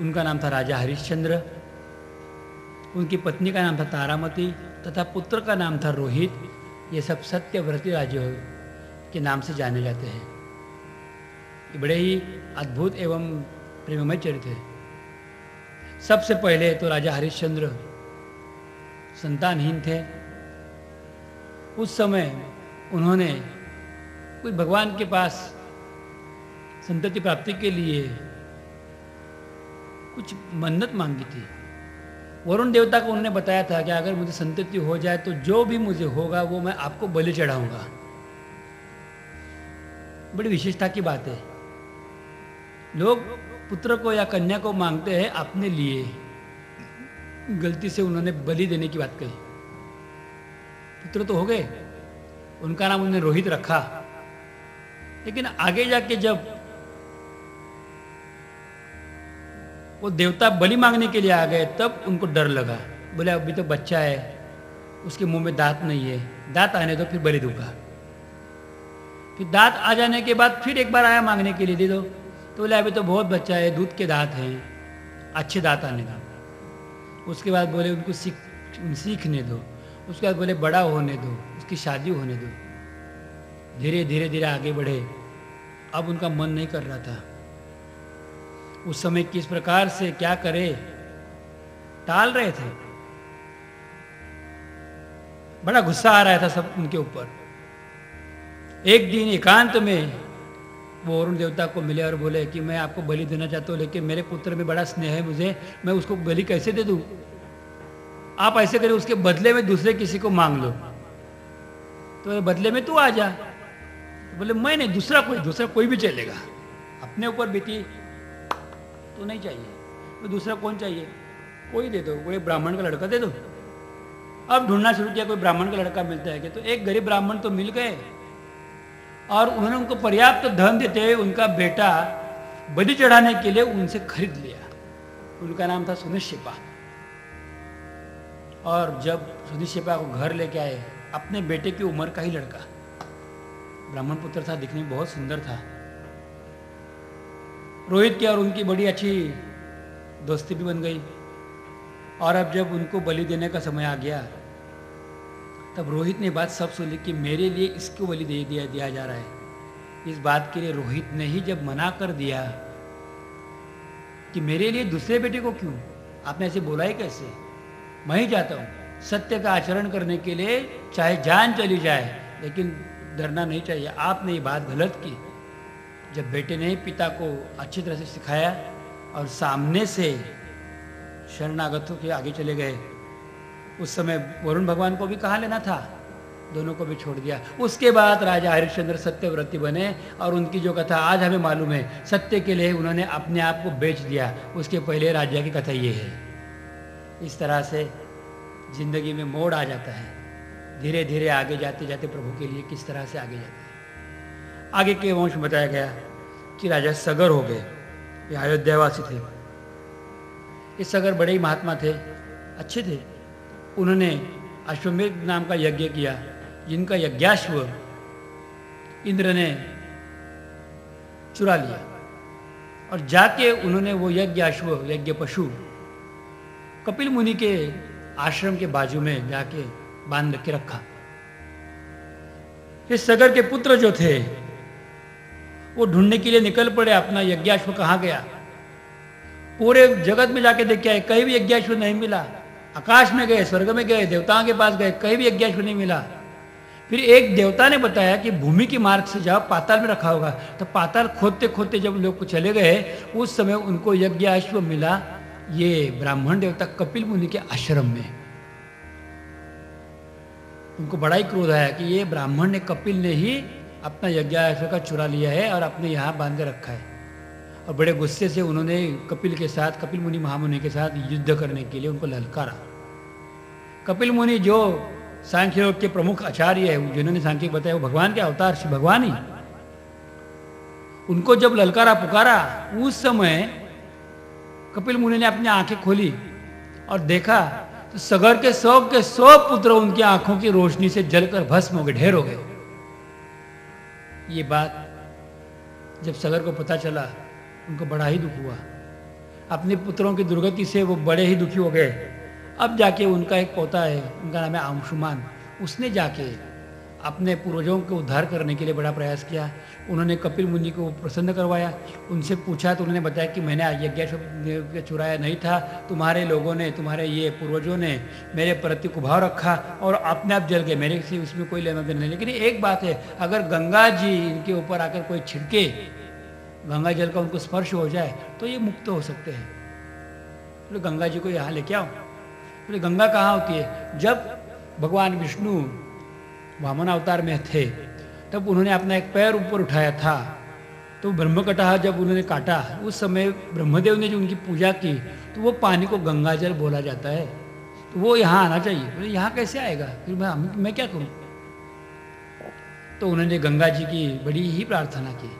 उनका नाम था राजा हरिश्चंद्र, उनकी पत्नी का नाम था तारामती तथा पुत्र का नाम था रोहित। ये सब सत्यव्रती राजा के नाम से जाने जाते हैं। ये बड़े ही अद्भुत एवं प्रेममय चरित्र है। सबसे पहले तो राजा हरिश्चंद्र संतानहीन थे। उस समय उन्होंने कोई भगवान के पास संतति प्राप्ति के लिए कुछ मन्नत मांगी थी। वरुण देवता को उन्होंने बताया था कि अगर मुझे संतति हो जाए तो जो भी मुझे होगा वो मैं आपको बलि चढ़ाऊंगा। बड़ी विशेषता की बात है। लोग पुत्र को या कन्या को मांगते हैं अपने लिए, गलती से उन्होंने बलि देने की बात कही। पुत्र तो हो गए, उनका नाम उन्होंने रोहित रखा, लेकिन आगे जाके जब वो देवता बलि मांगने के लिए आ गए तब उनको डर लगा। बोले अभी तो बच्चा है, उसके मुंह में दांत नहीं है, दांत आने दो फिर बलि दूंगा। फिर दांत आ जाने के बाद फिर एक बार आया मांगने के लिए, दे दो। तो बोले अभी तो बहुत बच्चा है, दूध के दांत हैं, अच्छे दांत आने दो। उसके बाद बोले उनको सीखने दो। उसके बाद बोले बड़ा होने दो, उसकी शादी होने दो। धीरे धीरे धीरे आगे बढ़े। अब उनका मन नहीं कर रहा था। उस समय किस प्रकार से क्या करे, टाल रहे थे। बड़ा गुस्सा आ रहा था सब उनके ऊपर। एक दिन एकांत में वो वरुण देवता को मिले और बोले कि मैं आपको बलि देना चाहता हूँ, लेकिन मेरे पुत्र में बड़ा स्नेह है मुझे, मैं उसको बलि कैसे दे दूँ? आप ऐसे करें, उसके बदले में दूसरे किसी को मांग लो। तो बदले में तू आ जा। तो बोले मैं नहीं, दूसरा कोई भी चलेगा, अपने ऊपर बीती तो नहीं चाहिए, तो दूसरा कौन चाहिए, कोई दे दो, कोई ब्राह्मण का लड़का दे दो। अब ढूंढना शुरू किया कोई ब्राह्मण का लड़का मिलता है कि, तो एक गरीब ब्राह्मण तो मिल गए और उन्होंने उनको पर्याप्त धन देते हुए उनका बेटा बलि चढ़ाने के लिए उनसे खरीद लिया। उनका नाम था सुनिश्चिपा। और जब सुनिश्चिपा को घर लेके आए, अपने बेटे की उम्र का ही लड़का, ब्राह्मण पुत्र था, दिखने में बहुत सुंदर था। रोहित की और उनकी बड़ी अच्छी दोस्ती भी बन गई। और अब जब उनको बलि देने का समय आ गया, तब रोहित ने बात सब सुन ली कि मेरे लिए इसको बलि दिया जा रहा है। इस बात के लिए रोहित ने ही जब मना कर दिया कि मेरे लिए दूसरे बेटे को क्यों, आपने ऐसे बोला ही कैसे, मैं ही जाता हूँ सत्य का आचरण करने के लिए, चाहे जान चली जाए, लेकिन डरना नहीं चाहिए। आपने ये बात गलत की। जब बेटे ने पिता को अच्छी तरह से सिखाया और सामने से शरणागतों के आगे चले गए, उस समय वरुण भगवान को भी कहाँ लेना था, दोनों को भी छोड़ दिया। उसके बाद राजा हरिश्चंद्र सत्यव्रती बने और उनकी जो कथा आज हमें मालूम है, सत्य के लिए उन्होंने अपने आप को बेच दिया। उसके पहले राजा की कथा ये है। इस तरह से जिंदगी में मोड़ आ जाता है, धीरे धीरे आगे जाते जाते प्रभु के लिए किस तरह से आगे जाते हैं। आगे के वंश में बताया गया कि राजा सगर हो गए, ये अयोध्यावासी थे। ये सगर बड़े ही महात्मा थे, अच्छे थे। उन्होंने अश्वमेध नाम का यज्ञ किया, जिनका यज्ञाश्व इंद्र ने चुरा लिया, और जाके उन्होंने वो यज्ञाश्व, यज्ञ पशु कपिल मुनि के आश्रम के बाजू में जाके बांध के रखा। इस सगर के पुत्र जो थे वो ढूंढने के लिए निकल पड़े, अपना यज्ञाश्व कहाँ गया। पूरे जगत में जाके देख के आए, कहीं भी यज्ञाश्व नहीं मिला। आकाश में गए, स्वर्ग में गए, देवताओं के पास गए, कहीं भी यज्ञाश्व नहीं मिला। फिर एक देवता ने बताया कि भूमि के मार्ग से जाओ, पाताल में रखा होगा। तो पाताल खोदते खोदते जब लोग चले गए, उस समय उनको यज्ञाश्व मिला, ये ब्राह्मण देवता कपिल मुनि के आश्रम में। उनको बड़ा ही क्रोध आया कि ये ब्राह्मण ने, कपिल ने ही अपना यज्ञाश्व का चुरा लिया है और अपने यहाँ बांध रखा है। और बड़े गुस्से से उन्होंने कपिल के साथ, कपिल मुनि महामुनि के साथ युद्ध करने के लिए उनको ललकारा। कपिल मुनि जो सांख्य योग के प्रमुख आचार्य है, जिन्होंने सांख्य बताया, वो भगवान के अवतार श्री भगवान ही, उनको जब ललकारा पुकारा, उस समय कपिल मुनि ने अपनी आंखें खोली और देखा तो सगर के 100 पुत्र उनकी आंखों की रोशनी से जलकर भस्म हो गए, ढेर हो गए। ये बात जब सगर को पता चला, उनको बड़ा ही दुख हुआ। अपने पुत्रों की दुर्गति से वो बड़े ही दुखी हो गए। अब जाके उनका एक पोता है, उनका नाम है अंशुमान, उसने जाके अपने पूर्वजों को उद्धार करने के लिए बड़ा प्रयास किया। उन्होंने कपिल मुनि को प्रसन्न करवाया, उनसे पूछा तो उन्होंने बताया कि मैंने यज्ञाश्व चुराया नहीं था, तुम्हारे लोगों ने, तुम्हारे ये पूर्वजों ने मेरे प्रति कुभाव रखा और अपने आप जल गए, मेरे से उसमें कोई लेना देना नहीं। लेकिन एक बात है, अगर गंगा जी इनके ऊपर आकर कोई छिड़के, गंगा जल का उनको स्पर्श हो जाए तो ये मुक्त हो सकते हैं। तो गंगा जी को यहाँ लेके आओ। तो गंगा कहाँ होती है? जब भगवान विष्णु वामन अवतार में थे, तब उन्होंने अपना एक पैर ऊपर उठाया था, तो ब्रह्मकटहा जब उन्होंने काटा, उस समय ब्रह्मदेव ने जो उनकी पूजा की, तो वो पानी को गंगा जल बोला जाता है। तो वो यहाँ आना चाहिए। तो यहाँ कैसे आएगा? फिर मैं क्या करूँ? तो उन्होंने गंगा जी की बड़ी ही प्रार्थना की।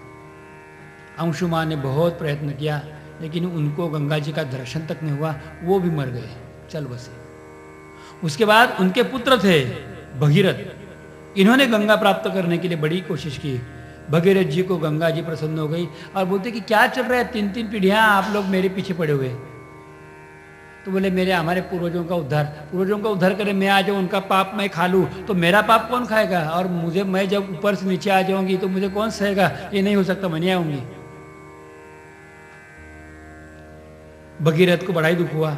अंशुमान ने बहुत प्रयत्न किया, लेकिन उनको गंगा जी का दर्शन तक नहीं हुआ, वो भी मर गए, चल बसे। उसके बाद उनके पुत्र थे भगीरथ, इन्होंने गंगा प्राप्त करने के लिए बड़ी कोशिश की। भगीरथ जी को गंगा जी प्रसन्न हो गई और बोलते कि क्या चल रहा है, 3 पीढ़ियां आप लोग मेरे पीछे पड़े हुए। तो बोले हमारे पूर्वजों का उद्धार करें, मैं आ जाऊँ, उनका पाप मैं खा लूँ, तो मेरा पाप कौन खाएगा? और मैं जब ऊपर से नीचे आ जाऊंगी तो मुझे कौन सहेगा? ये नहीं हो सकता, मैं नहीं आऊंगी। भगीरथ को बड़ा ही दुख हुआ।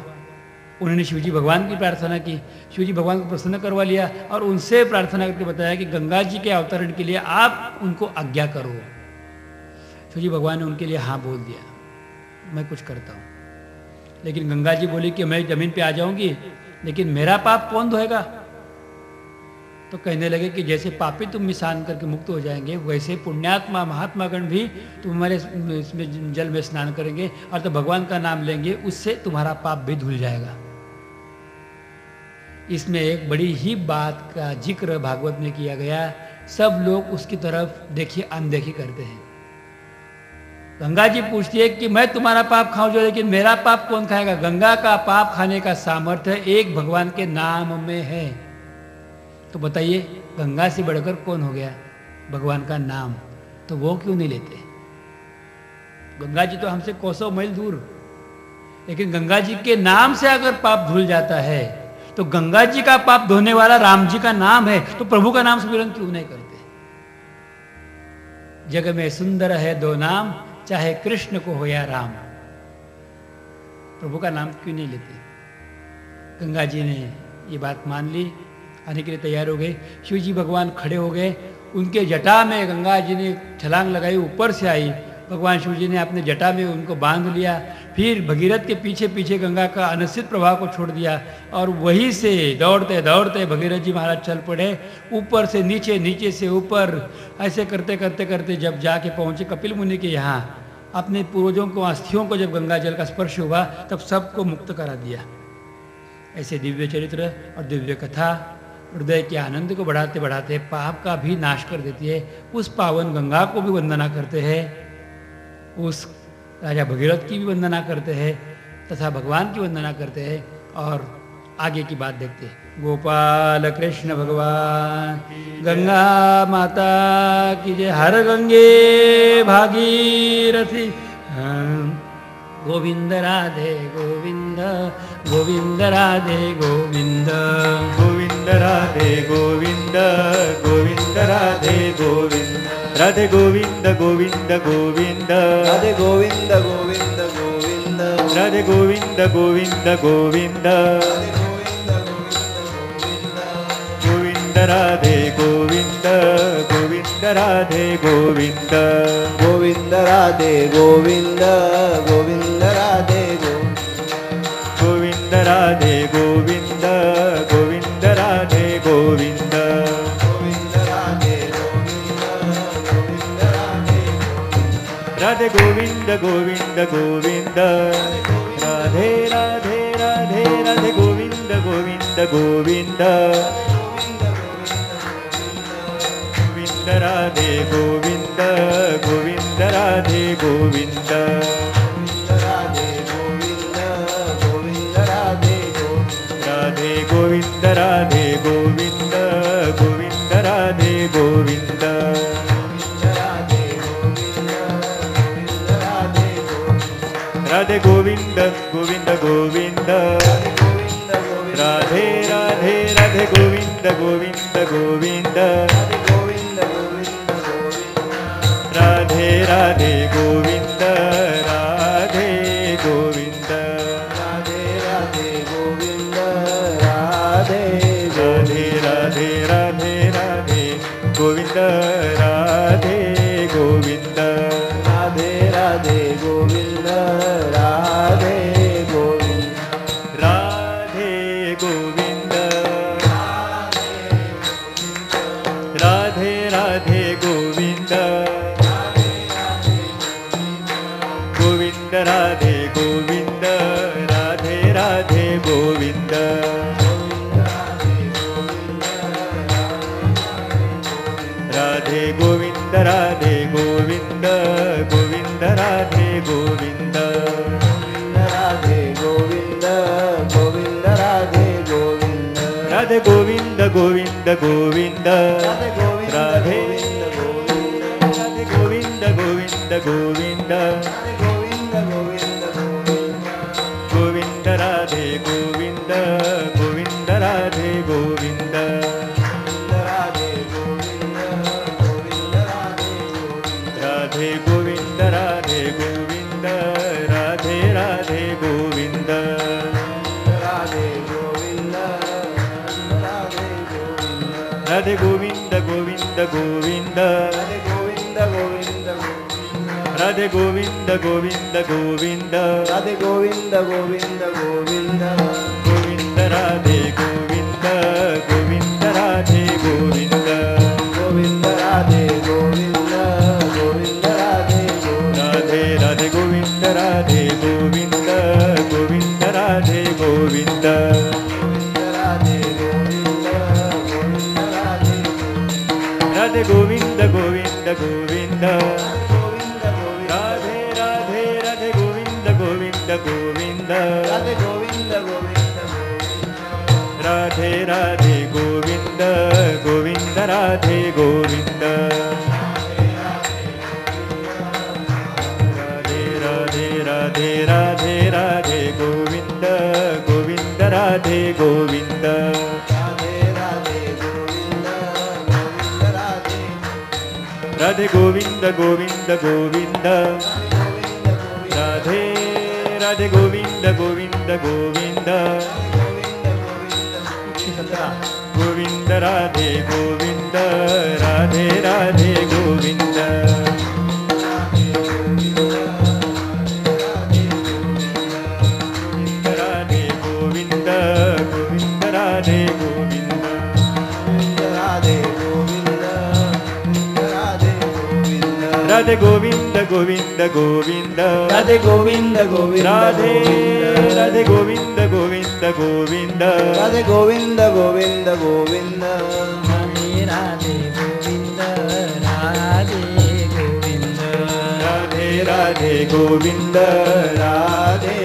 उन्होंने शिवजी भगवान की प्रार्थना की, शिवजी भगवान को प्रसन्न करवा लिया और उनसे प्रार्थना करके बताया कि गंगा जी के अवतरण के लिए आप उनको आज्ञा करो। शिवजी भगवान ने उनके लिए हाँ बोल दिया, मैं कुछ करता हूँ। लेकिन गंगा जी बोली कि मैं जमीन पे आ जाऊंगी, लेकिन मेरा पाप कौन धोएगा? तो कहने लगे कि जैसे पापी तुम स्नान करके मुक्त हो जाएंगे, वैसे पुण्यात्मा महात्मागण भी तुम्हारे इसमें जल में स्नान करेंगे और तो भगवान का नाम लेंगे, उससे तुम्हारा पाप भी धुल जाएगा। इसमें एक बड़ी ही बात का जिक्र भागवत में किया गया। सब लोग उसकी तरफ देखिए अनदेखी करते हैं। गंगा जी पूछती है कि मैं तुम्हारा पाप खाऊं जो, लेकिन मेरा पाप कौन खाएगा? गंगा का पाप खाने का सामर्थ्य एक भगवान के नाम में है। तो बताइए गंगा से बढ़कर कौन हो गया? भगवान का नाम। तो वो क्यों नहीं लेते? गंगा जी तो हमसे कोसों मील दूर, लेकिन गंगा जी के नाम से अगर पाप धुल जाता है तो गंगा जी का पाप धोने वाला राम जी का नाम है, तो प्रभु का नाम स्मरण क्यों नहीं करते? जग में सुंदर है दो नाम, चाहे कृष्ण को हो या राम। प्रभु का नाम क्यों नहीं लेते? गंगा जी ने ये बात मान ली, आने के लिए तैयार हो गए। शिव जी भगवान खड़े हो गए, उनके जटा में गंगा जी ने छलांग लगाई, ऊपर से आई। भगवान शिव जी ने अपने जटा में उनको बांध लिया, फिर भगीरथ के पीछे पीछे गंगा का अनिश्चित प्रभाव को छोड़ दिया और वहीं से दौड़ते दौड़ते भगीरथ जी महाराज चल पड़े, ऊपर से नीचे, नीचे से ऊपर, ऐसे करते करते करते जब जाके पहुँचे कपिल मुनि के यहाँ, अपने पूर्वजों को, अस्थियों को जब गंगा जल का स्पर्श हुआ तब सबको मुक्त करा दिया। ऐसे दिव्य चरित्र और दिव्य कथा हृदय के आनंद को बढ़ाते बढ़ाते पाप का भी नाश कर देती है। उस पावन गंगा को भी वंदना करते हैं, उस राजा भगीरथ की भी वंदना करते हैं तथा भगवान की वंदना करते हैं। और आगे की बात देखते हैं। गोपाल कृष्ण भगवान, गंगा माता की जय। हर गंगे भागीरथी, गोविंद राधे गोविंद, गोविंद राधे गोविंद, गोविंद राधे गोविंद, गोविंद राधे गोविंद, राधे गोविंद गोविंद गोविंद, राधे गोविंद गोविंद गोविंद, राधे गोविंद गोविंद गोविंद, गोविंद राधे गोविंद, गोविंद राधे गोविंद, गोविंद राधे गोविंद, गोविंद राधे गोविंद राधे गोविंद, गोविंद राधे गोविंद, गोविंद राधे गोविंद, गोविंद राधे राधे गोविंद गोविंद गोविंद, राधे राधे राधे राधे गोविंद गोविंद गोविंद, गोविंद राधे गोविंद, गोविंद राधे गोविंद, राधे गोविंद, गोविंद राधे राधे गोविंद राधे गोविंद, गोविंद राधे गोविंद, राधे गोविंद, गोविंद राधे राधे गोविंद गोविंद गोविंद, राधे राधे राधे गोविंद गोविंद गोविंद, राधे राधे गोविंद, राधे गोविंद, राधे राधे गोविंद, राधे राधे राधे राधे राधे गोविंद, राधे गोविंद, राधे राधे गोविंद, राधे गोविंद, राधे गोविंद, राधे राधे गोविंद, गोविंद राधे गोविंद, राधे राधे गोविंद, राधे गोविंद राधे गोविंद, गोविंद राधे गोविंद, राधे गोविंद, गोविंद राधे गोविंद, राधे गोविंद गोविंद गोविंद, राधे गोविंद, राधे गोविंद, गोविंद गोविंद, गोविंद गोविंद, गोविंद राधे गोविंद, गोविंद राधे गोविंद, राधे गोविंद, गोविंद राधे राधे गोविंद राधे गोविंद, राधे राधे गोविंद, राधे गोविंद, राधे गोविंद, राधे गोविंद गोविंद गोविंद, राधे गोविंद गोविंद गोविंद, राधे गोविंद गोविंद गोविंद, राधे गोविंद गोविंद, गोविंद राधे गोविंद, गोविंद राधे गोविंद, गोविंद गोविंद राधे गोविंद गोविंद राधे राधे गोविंद गोविंद राधे गोविंद राधे राधे राधे राधे राधे गोविंद गोविंद राधे गोविंद राधे राधे गोविंद गोविंद राधे गोविंद गोविंद गोविंद राधे राधे गोविंद गोविंद गोविंद गोविंद राधे गोविंद राधे राधे गोविंद राधे गोविंद गोविंद राधे गोविंद राधे गोविंद राधे गोविंद राधे गोविंद गोविंद गोविंद राधे गोविंद गोविंद राधे राधे गोविंद गोविंद गोविंद राधे गोविंद गोविंद गोविंद राधे गोविंद राधे गोविंद राधे राधे गोविंद राधे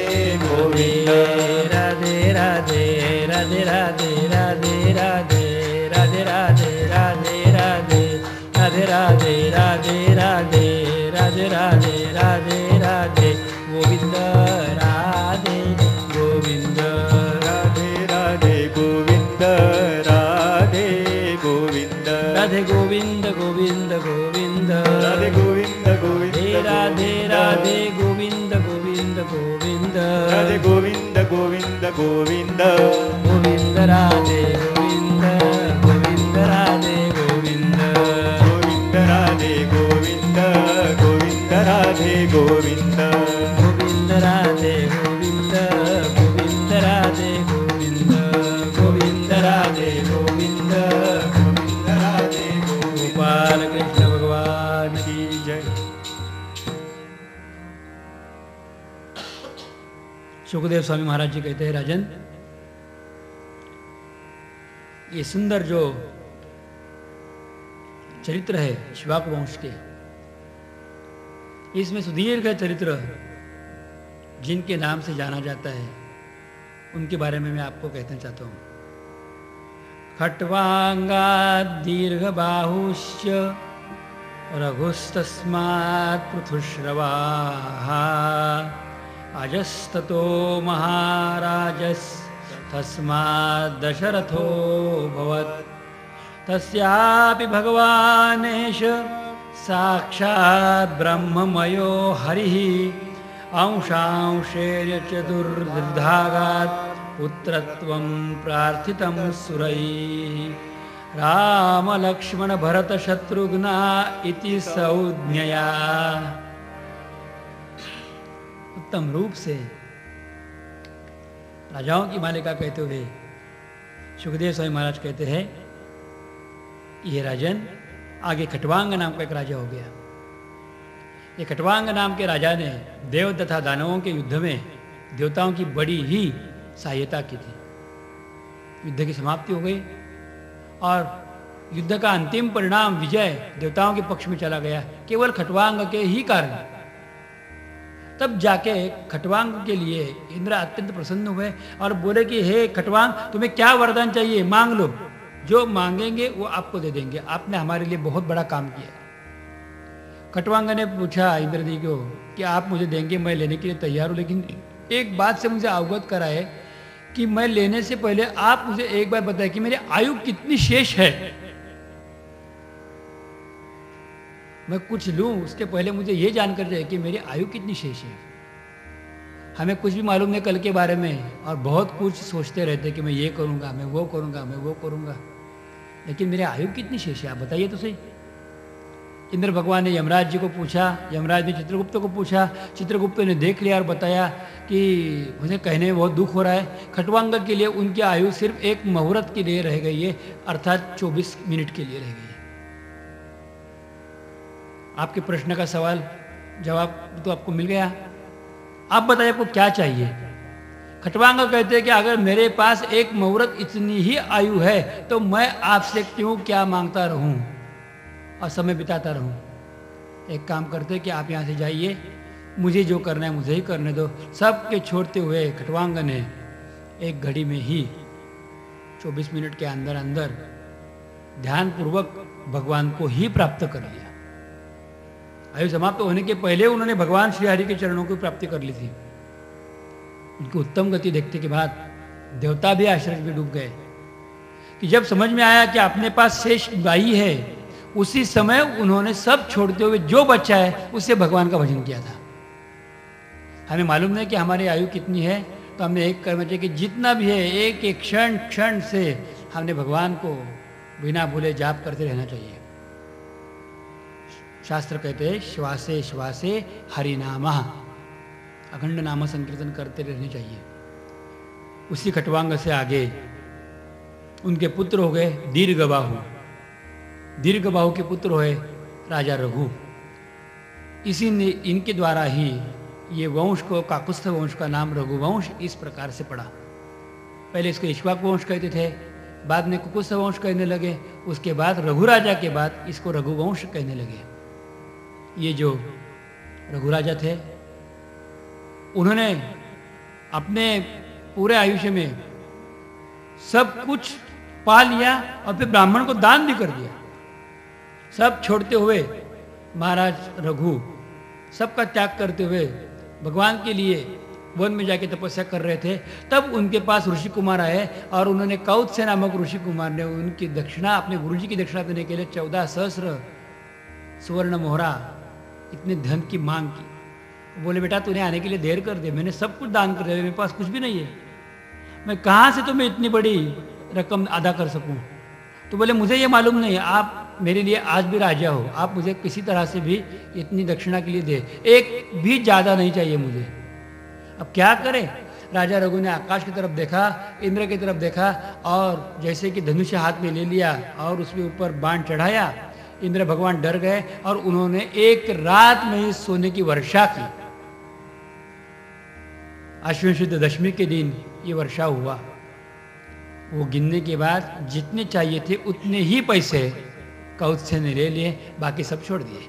गोविंद राधे राधे राधे राधे राधे राधे राधे राधे राधे राधे राधे राधे राधे राधे राधे राधे राधे राधे गोविंद राधे गोविंद राधे राधे गोविंद राधे गोविंद राधे गोविंद गोविंद गोविंद राधे गोविंद गोविंद राधे राधे गोविंद गोविंद गोविंद राधे गोविंद गोविंद गोविंद गोविंद राधे गोविंद गोविंद राधे गोविंद गोविंद राधे गोविंद गोविंद राधे गोविंद गोविंद राधे गोविंद गोविंद राधे गोविंद गोविंद राधे गोविंद गोविंद राधे गोपाल कृष्ण भगवान की जय। सुखदेव स्वामी महाराज जी कहते हैं, राजन, ये सुंदर जो चरित्र है शिवाक वंश के, इसमें सुदीर्घ चरित्र जिनके नाम से जाना जाता है उनके बारे में मैं आपको कहना चाहता हूँ। खट्वांगा दीर्घ बाहुश्च रघुस्तस्मात् पृथुश्रवाः अजस्ततो महाराजस् तस्मात् दशरथो भवत् तस्यापि भगवानेश साक्षात् ब्रह्ममयो हरिः अंशांशेन चतुर्धागात् पुत्रत्वं प्रार्थितं सुरैः राम लक्ष्मण भरत शत्रुघ्ना इति संज्ञया। उत्तम रूप से राजाओं की मालिका कहते हुए सुखदेव स्वामी महाराज कहते हैं, ये राजन आगे खट्वांग नाम का एक राजा हो गया। ये खट्वांग नाम के राजा ने देव तथा दानवों के युद्ध में देवताओं की बड़ी ही सहायता की थी। युद्ध की समाप्ति हो गई और युद्ध का अंतिम परिणाम विजय देवताओं के पक्ष में चला गया, केवल खट्वांग के ही कारण। तब जाके खट्वांग के लिए इंद्र अत्यंत प्रसन्न हुए और बोले कि हे खट्वांग, तुम्हें क्या वरदान चाहिए, मांग लो, जो मांगेंगे वो आपको दे देंगे, आपने हमारे लिए बहुत बड़ा काम किया। खट्वांग ने पूछा इंद्र जी को कि आप मुझे देंगे, मैं लेने के लिए तैयार हूँ, लेकिन एक बात से मुझे अवगत कराए कि मैं लेने से पहले आप मुझे एक बार बताएं कि मेरी आयु कितनी शेष है। मैं कुछ लूं उसके पहले मुझे ये जानकर जाए कि मेरी आयु कितनी शेष है। हमें कुछ भी मालूम नहीं कल के बारे में और बहुत कुछ सोचते रहते कि मैं ये करूंगा, मैं वो करूंगा, मैं वो करूंगा, लेकिन मेरी आयु कितनी शेष है आप बताइए तो सही। इंद्र भगवान ने यमराज जी को पूछा, यमराज ने चित्रगुप्त को पूछा, चित्रगुप्त ने देख लिया और बताया कि मुझे कहने में बहुत दुख हो रहा है, खट्वांग के लिए उनकी आयु सिर्फ एक मुहूर्त के लिए रह गई है, अर्थात 24 मिनट के लिए रह गई है। आपके प्रश्न का सवाल जवाब तो आपको मिल गया। आप बताइए आपको क्या चाहिए। खट्वांग कहते हैं कि अगर मेरे पास एक मुहूर्त इतनी ही आयु है तो मैं आपसे क्यों क्या मांगता रहूं और समय बिताता रहूं। एक काम करते कि आप यहाँ से जाइए, मुझे जो करना है मुझे ही करने दो। सबके छोड़ते हुए खटवांगन ने एक घड़ी में ही 24 मिनट के अंदर अंदर ध्यानपूर्वक भगवान को ही प्राप्त कर लिया। आयु समाप्त होने के पहले उन्होंने भगवान श्री हरि के चरणों की प्राप्ति कर ली थी। उनकी उत्तम गति देखने के बाद देवता भी आश्चर्य में डूब गए कि जब समझ में आया कि अपने पास शेष गाई है, उसी समय उन्होंने सब छोड़ते हुए जो बचा है उससे भगवान का भजन किया था। हमें मालूम नहीं कि हमारी आयु कितनी है, तो हमने एक कर्म चाहिए कि जितना भी है एक एक क्षण क्षण से हमने भगवान को बिना भूले जाप करते रहना चाहिए। शास्त्र कहते हैं श्वासे श्वासे हरिनामा, अखंड नाम संकीर्तन करते रहने चाहिए। उसी खटवांग से आगे उनके पुत्र हो गए दीर्घबाहु। दीर्घबाहु के पुत्र हुए राजा रघु। इसी ने इनके द्वारा ही ये वंश को, काकुस्थ वंश का नाम रघुवंश इस प्रकार से पड़ा। पहले इसको इक्ष्वाकु वंश कहते थे, बाद में कुकुस्थ वंश कहने लगे, उसके बाद रघु राजा के बाद इसको रघुवंश कहने लगे। ये जो रघु राजा थे उन्होंने अपने पूरे आयुष्य में सब कुछ पा लिया और फिर ब्राह्मण को दान भी कर दिया। सब छोड़ते हुए महाराज रघु सबका त्याग करते हुए भगवान के लिए वन में जाके तपस्या कर रहे थे। तब उनके पास ऋषि कुमार आए और उन्होंने कौत्स्य नामक ऋषि कुमार ने उनकी दक्षिणा, अपने गुरुजी की दक्षिणा देने के लिए 14 सहस्र सुवर्ण मोहरा इतने धन की मांग की। बोले बेटा तूने आने के लिए देर कर दे, मैंने सब कुछ दान कर दिया, मेरे पास कुछ भी नहीं है, मैं कहाँ से तुम्हें इतनी बड़ी रकम अदा कर सकूं। तो बोले मुझे ये मालूम नहीं, आप मेरे लिए आज भी राजा हो, आप मुझे किसी तरह से भी इतनी दक्षिणा के लिए दे, एक भी ज़्यादा नहीं चाहिए मुझे। अब क्या करें? राजा रघु ने आकाश की तरफ देखा, इंद्र की तरफ देखा और जैसे कि धनुष हाथ में ले लिया और उसके ऊपर बाण चढ़ाया। इंद्र भगवान डर गए और उन्होंने एक रात में ही सोने की वर्षा की। अश्विन शुद्ध दशमी के दिन ये वर्षा हुआ। वो गिनने के बाद जितने चाहिए थे उतने ही पैसे कौत्स्य ने ले लिए, बाकी सब छोड़ दिए।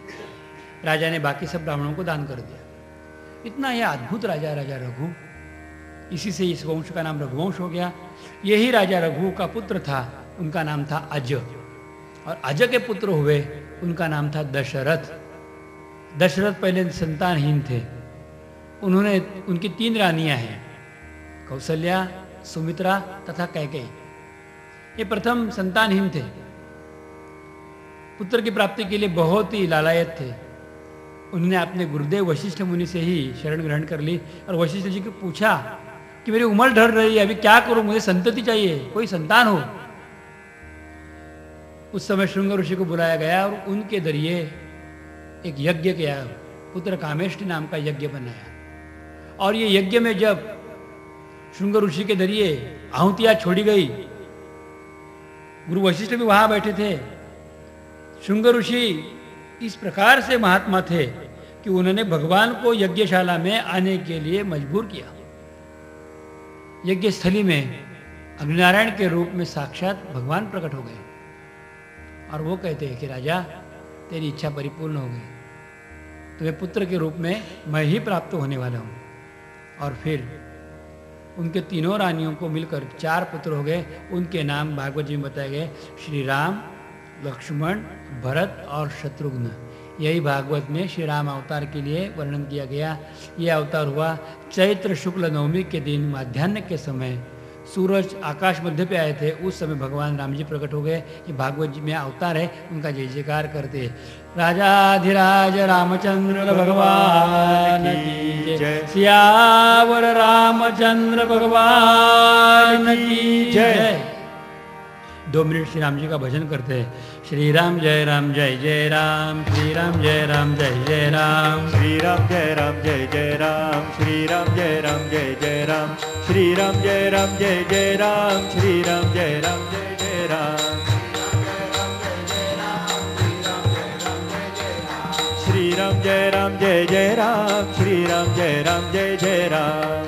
राजा ने बाकी सब ब्राह्मणों को दान कर दिया। इतना यह अद्भुत राजा राजा रघु, इसी से इस वंश का नाम रघुवंश हो गया। यही राजा रघु का पुत्र था, उनका नाम था अज, और अज के पुत्र हुए उनका नाम था दशरथ। दशरथ पहले संतानहीन थे। उन्होंने, उनकी 3 रानियां हैं, कौशल्या, सुमित्रा तथा कैकेयी। ये प्रथम संतानहीन थे, पुत्र की प्राप्ति के लिए बहुत ही लालायत थे। उन्होंने अपने गुरुदेव वशिष्ठ मुनि से ही शरण ग्रहण कर ली और वशिष्ठ जी को पूछा कि मेरी उम्र ढल रही है, अभी क्या करूं, मुझे संतति चाहिए, कोई संतान हो। उस समय श्रृंग ऋषि को बुलाया गया और उनके जरिए एक यज्ञ किया, पुत्र कामेष्टि नाम का यज्ञ बनाया। और ये यज्ञ में जब श्रृंग ऋषि के जरिए आहुतियां छोड़ी गई, गुरु वशिष्ठ भी वहां बैठे थे। श्रृंग ऋषि इस प्रकार से महात्मा थे कि उन्होंने भगवान को यज्ञशाला में आने के लिए मजबूर किया। यज्ञ स्थली में अग्निनारायण के रूप में साक्षात भगवान प्रकट हो गए और वो कहते हैं कि राजा तेरी इच्छा परिपूर्ण हो गई, तुम्हें पुत्र के रूप में मैं ही प्राप्त होने वाला हूँ। और फिर उनके 3 रानियों को मिलकर 4 पुत्र हो गए। उनके नाम भागवत जी में बताए गए, श्री राम, लक्ष्मण, भरत और शत्रुघ्न। यही भागवत में श्री राम अवतार के लिए वर्णन किया गया। यह अवतार हुआ चैत्र शुक्ल नवमी के दिन माध्याह्न के समय, सूरज आकाश मध्य पे आए थे, उस समय भगवान राम जी प्रकट हो गए। ये भागवत जी में अवतार है, उनका जय जयकार करते। राजाधिराज रामचंद्र भगवान की जय, सियावर रामचंद्र भगवान की जय। 2 मिनट श्री राम जी का भजन करते हैं। श्री राम जय जय राम, श्री राम जय जय राम, श्री राम जय जय राम, श्री राम जय जय राम, श्री राम जय जय राम, श्री राम जय जय राम, श्री राम जय जय राम, श्री राम जय जय राम, श्री राम जय जय राम, श्री राम जय जय राम,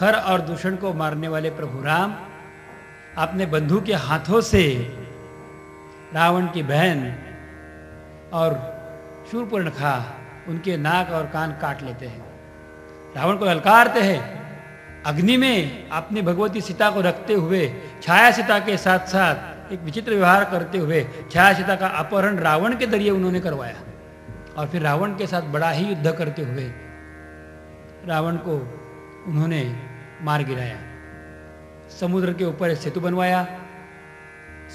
खर और दूषण को मारने वाले प्रभु राम अपने बंधु के हाथों से रावण की बहन और शूर्पणखा उनके नाक और कान काट लेते हैं। रावण को ललकारते हैं। अग्नि में अपनी भगवती सीता को रखते हुए छाया सीता के साथ साथ एक विचित्र व्यवहार करते हुए छाया सीता का अपहरण रावण के जरिए उन्होंने करवाया और फिर रावण के साथ बड़ा ही युद्ध करते हुए रावण को उन्होंने मार गिराया। समुद्र के ऊपर एक सेतु बनवाया।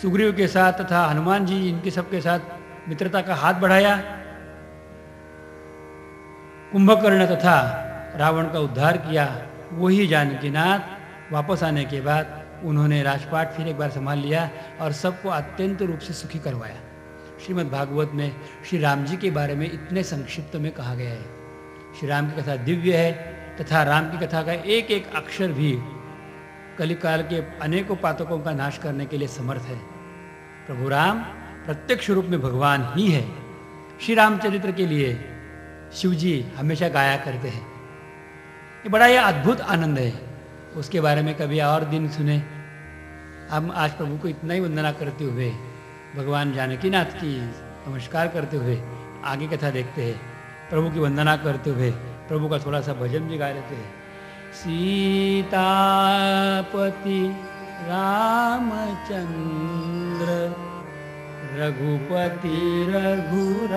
सुग्रीव के साथ तथा हनुमान जी इनके सबके साथ मित्रता का हाथ बढ़ाया। कुंभकर्ण तथा रावण का उद्धार किया। वही जानकीनाथ वापस आने के बाद उन्होंने राजपाट फिर एक बार संभाल लिया और सबको अत्यंत रूप से सुखी करवाया। श्रीमद् भागवत में श्री राम जी के बारे में इतने संक्षिप्त में कहा गया है। श्री राम की कथा दिव्य है तथा राम की कथा का एक एक अक्षर भी कलिकाल के अनेकों पातकों का नाश करने के लिए समर्थ है। प्रभु राम प्रत्यक्ष रूप में भगवान ही है। श्री रामचरित्र के लिए शिव जी हमेशा गाया करते हैं। ये बड़ा ही अद्भुत आनंद है। उसके बारे में कभी और दिन सुने। हम आज प्रभु को इतना ही वंदना करते हुए भगवान जानकीनाथ की नमस्कार करते हुए आगे कथा देखते हैं। प्रभु की वंदना करते हुए प्रभु का थोड़ा सा भजन भी गा लेते हैं। सीतापति रामचंद्र रघुपति रघुराई।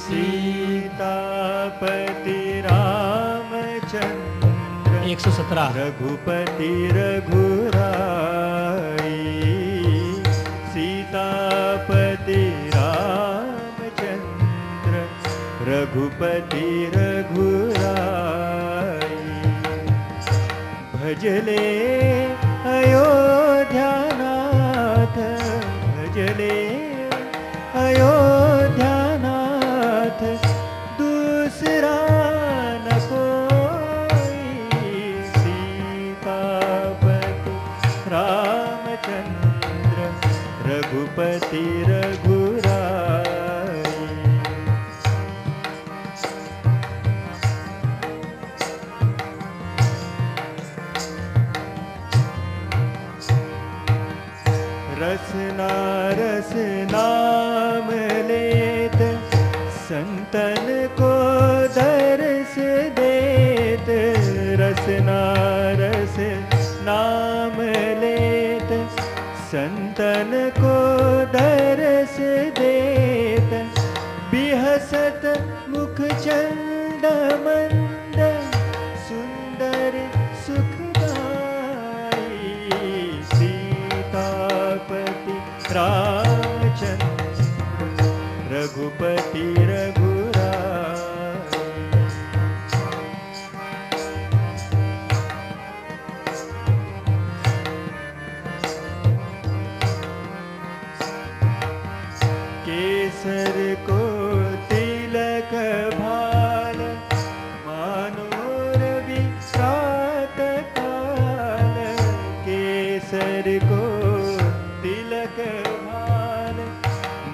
सीतापति रामचंद्र 117 रघुपति रघुराई। सीतापति रामचंद्र रघुपति रघुराई। भजले अयोध्यानाथ भजले अयोध्यानाथ दूसरा न कोई। सीतापति रामचंद्र रघुपति रघुराई। रसना रस नाम लेत संतन को दर्श देत। रसना रस नाम लेत संतन को दर्श देत। बिहसत मुख चंद मंद सुंदर सुखदाई। सीतापति रामचंद्र रघुपति रघुराई। केसर को तिलक भाल मानो रवि प्रातः काल। केसर को तिलक भाल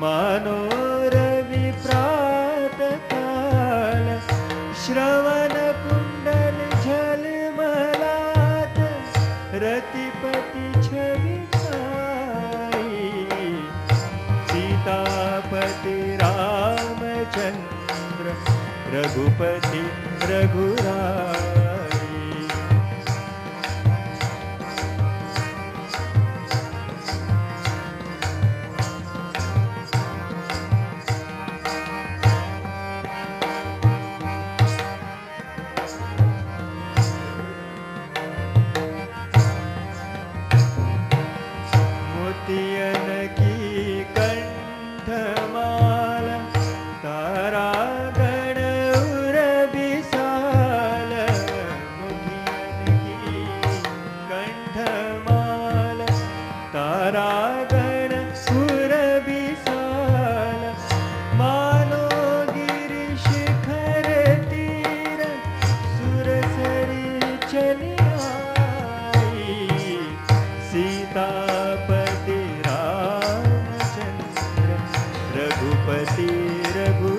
मानो रवि प्रातः काल। श्रवण कुंडल झलमलात रतिपति छवि छाई। सीतापति रामचंद्र रघुपति रघुराई। मोतियन की कंठमाला तारा गण उर विशाल। मोतियन की कंठमाला तारा गण उर विशाल। मानो गिरि शिखर तीर सुरसरी चली आई। सीतापति रामचंद्र रघुपति रघु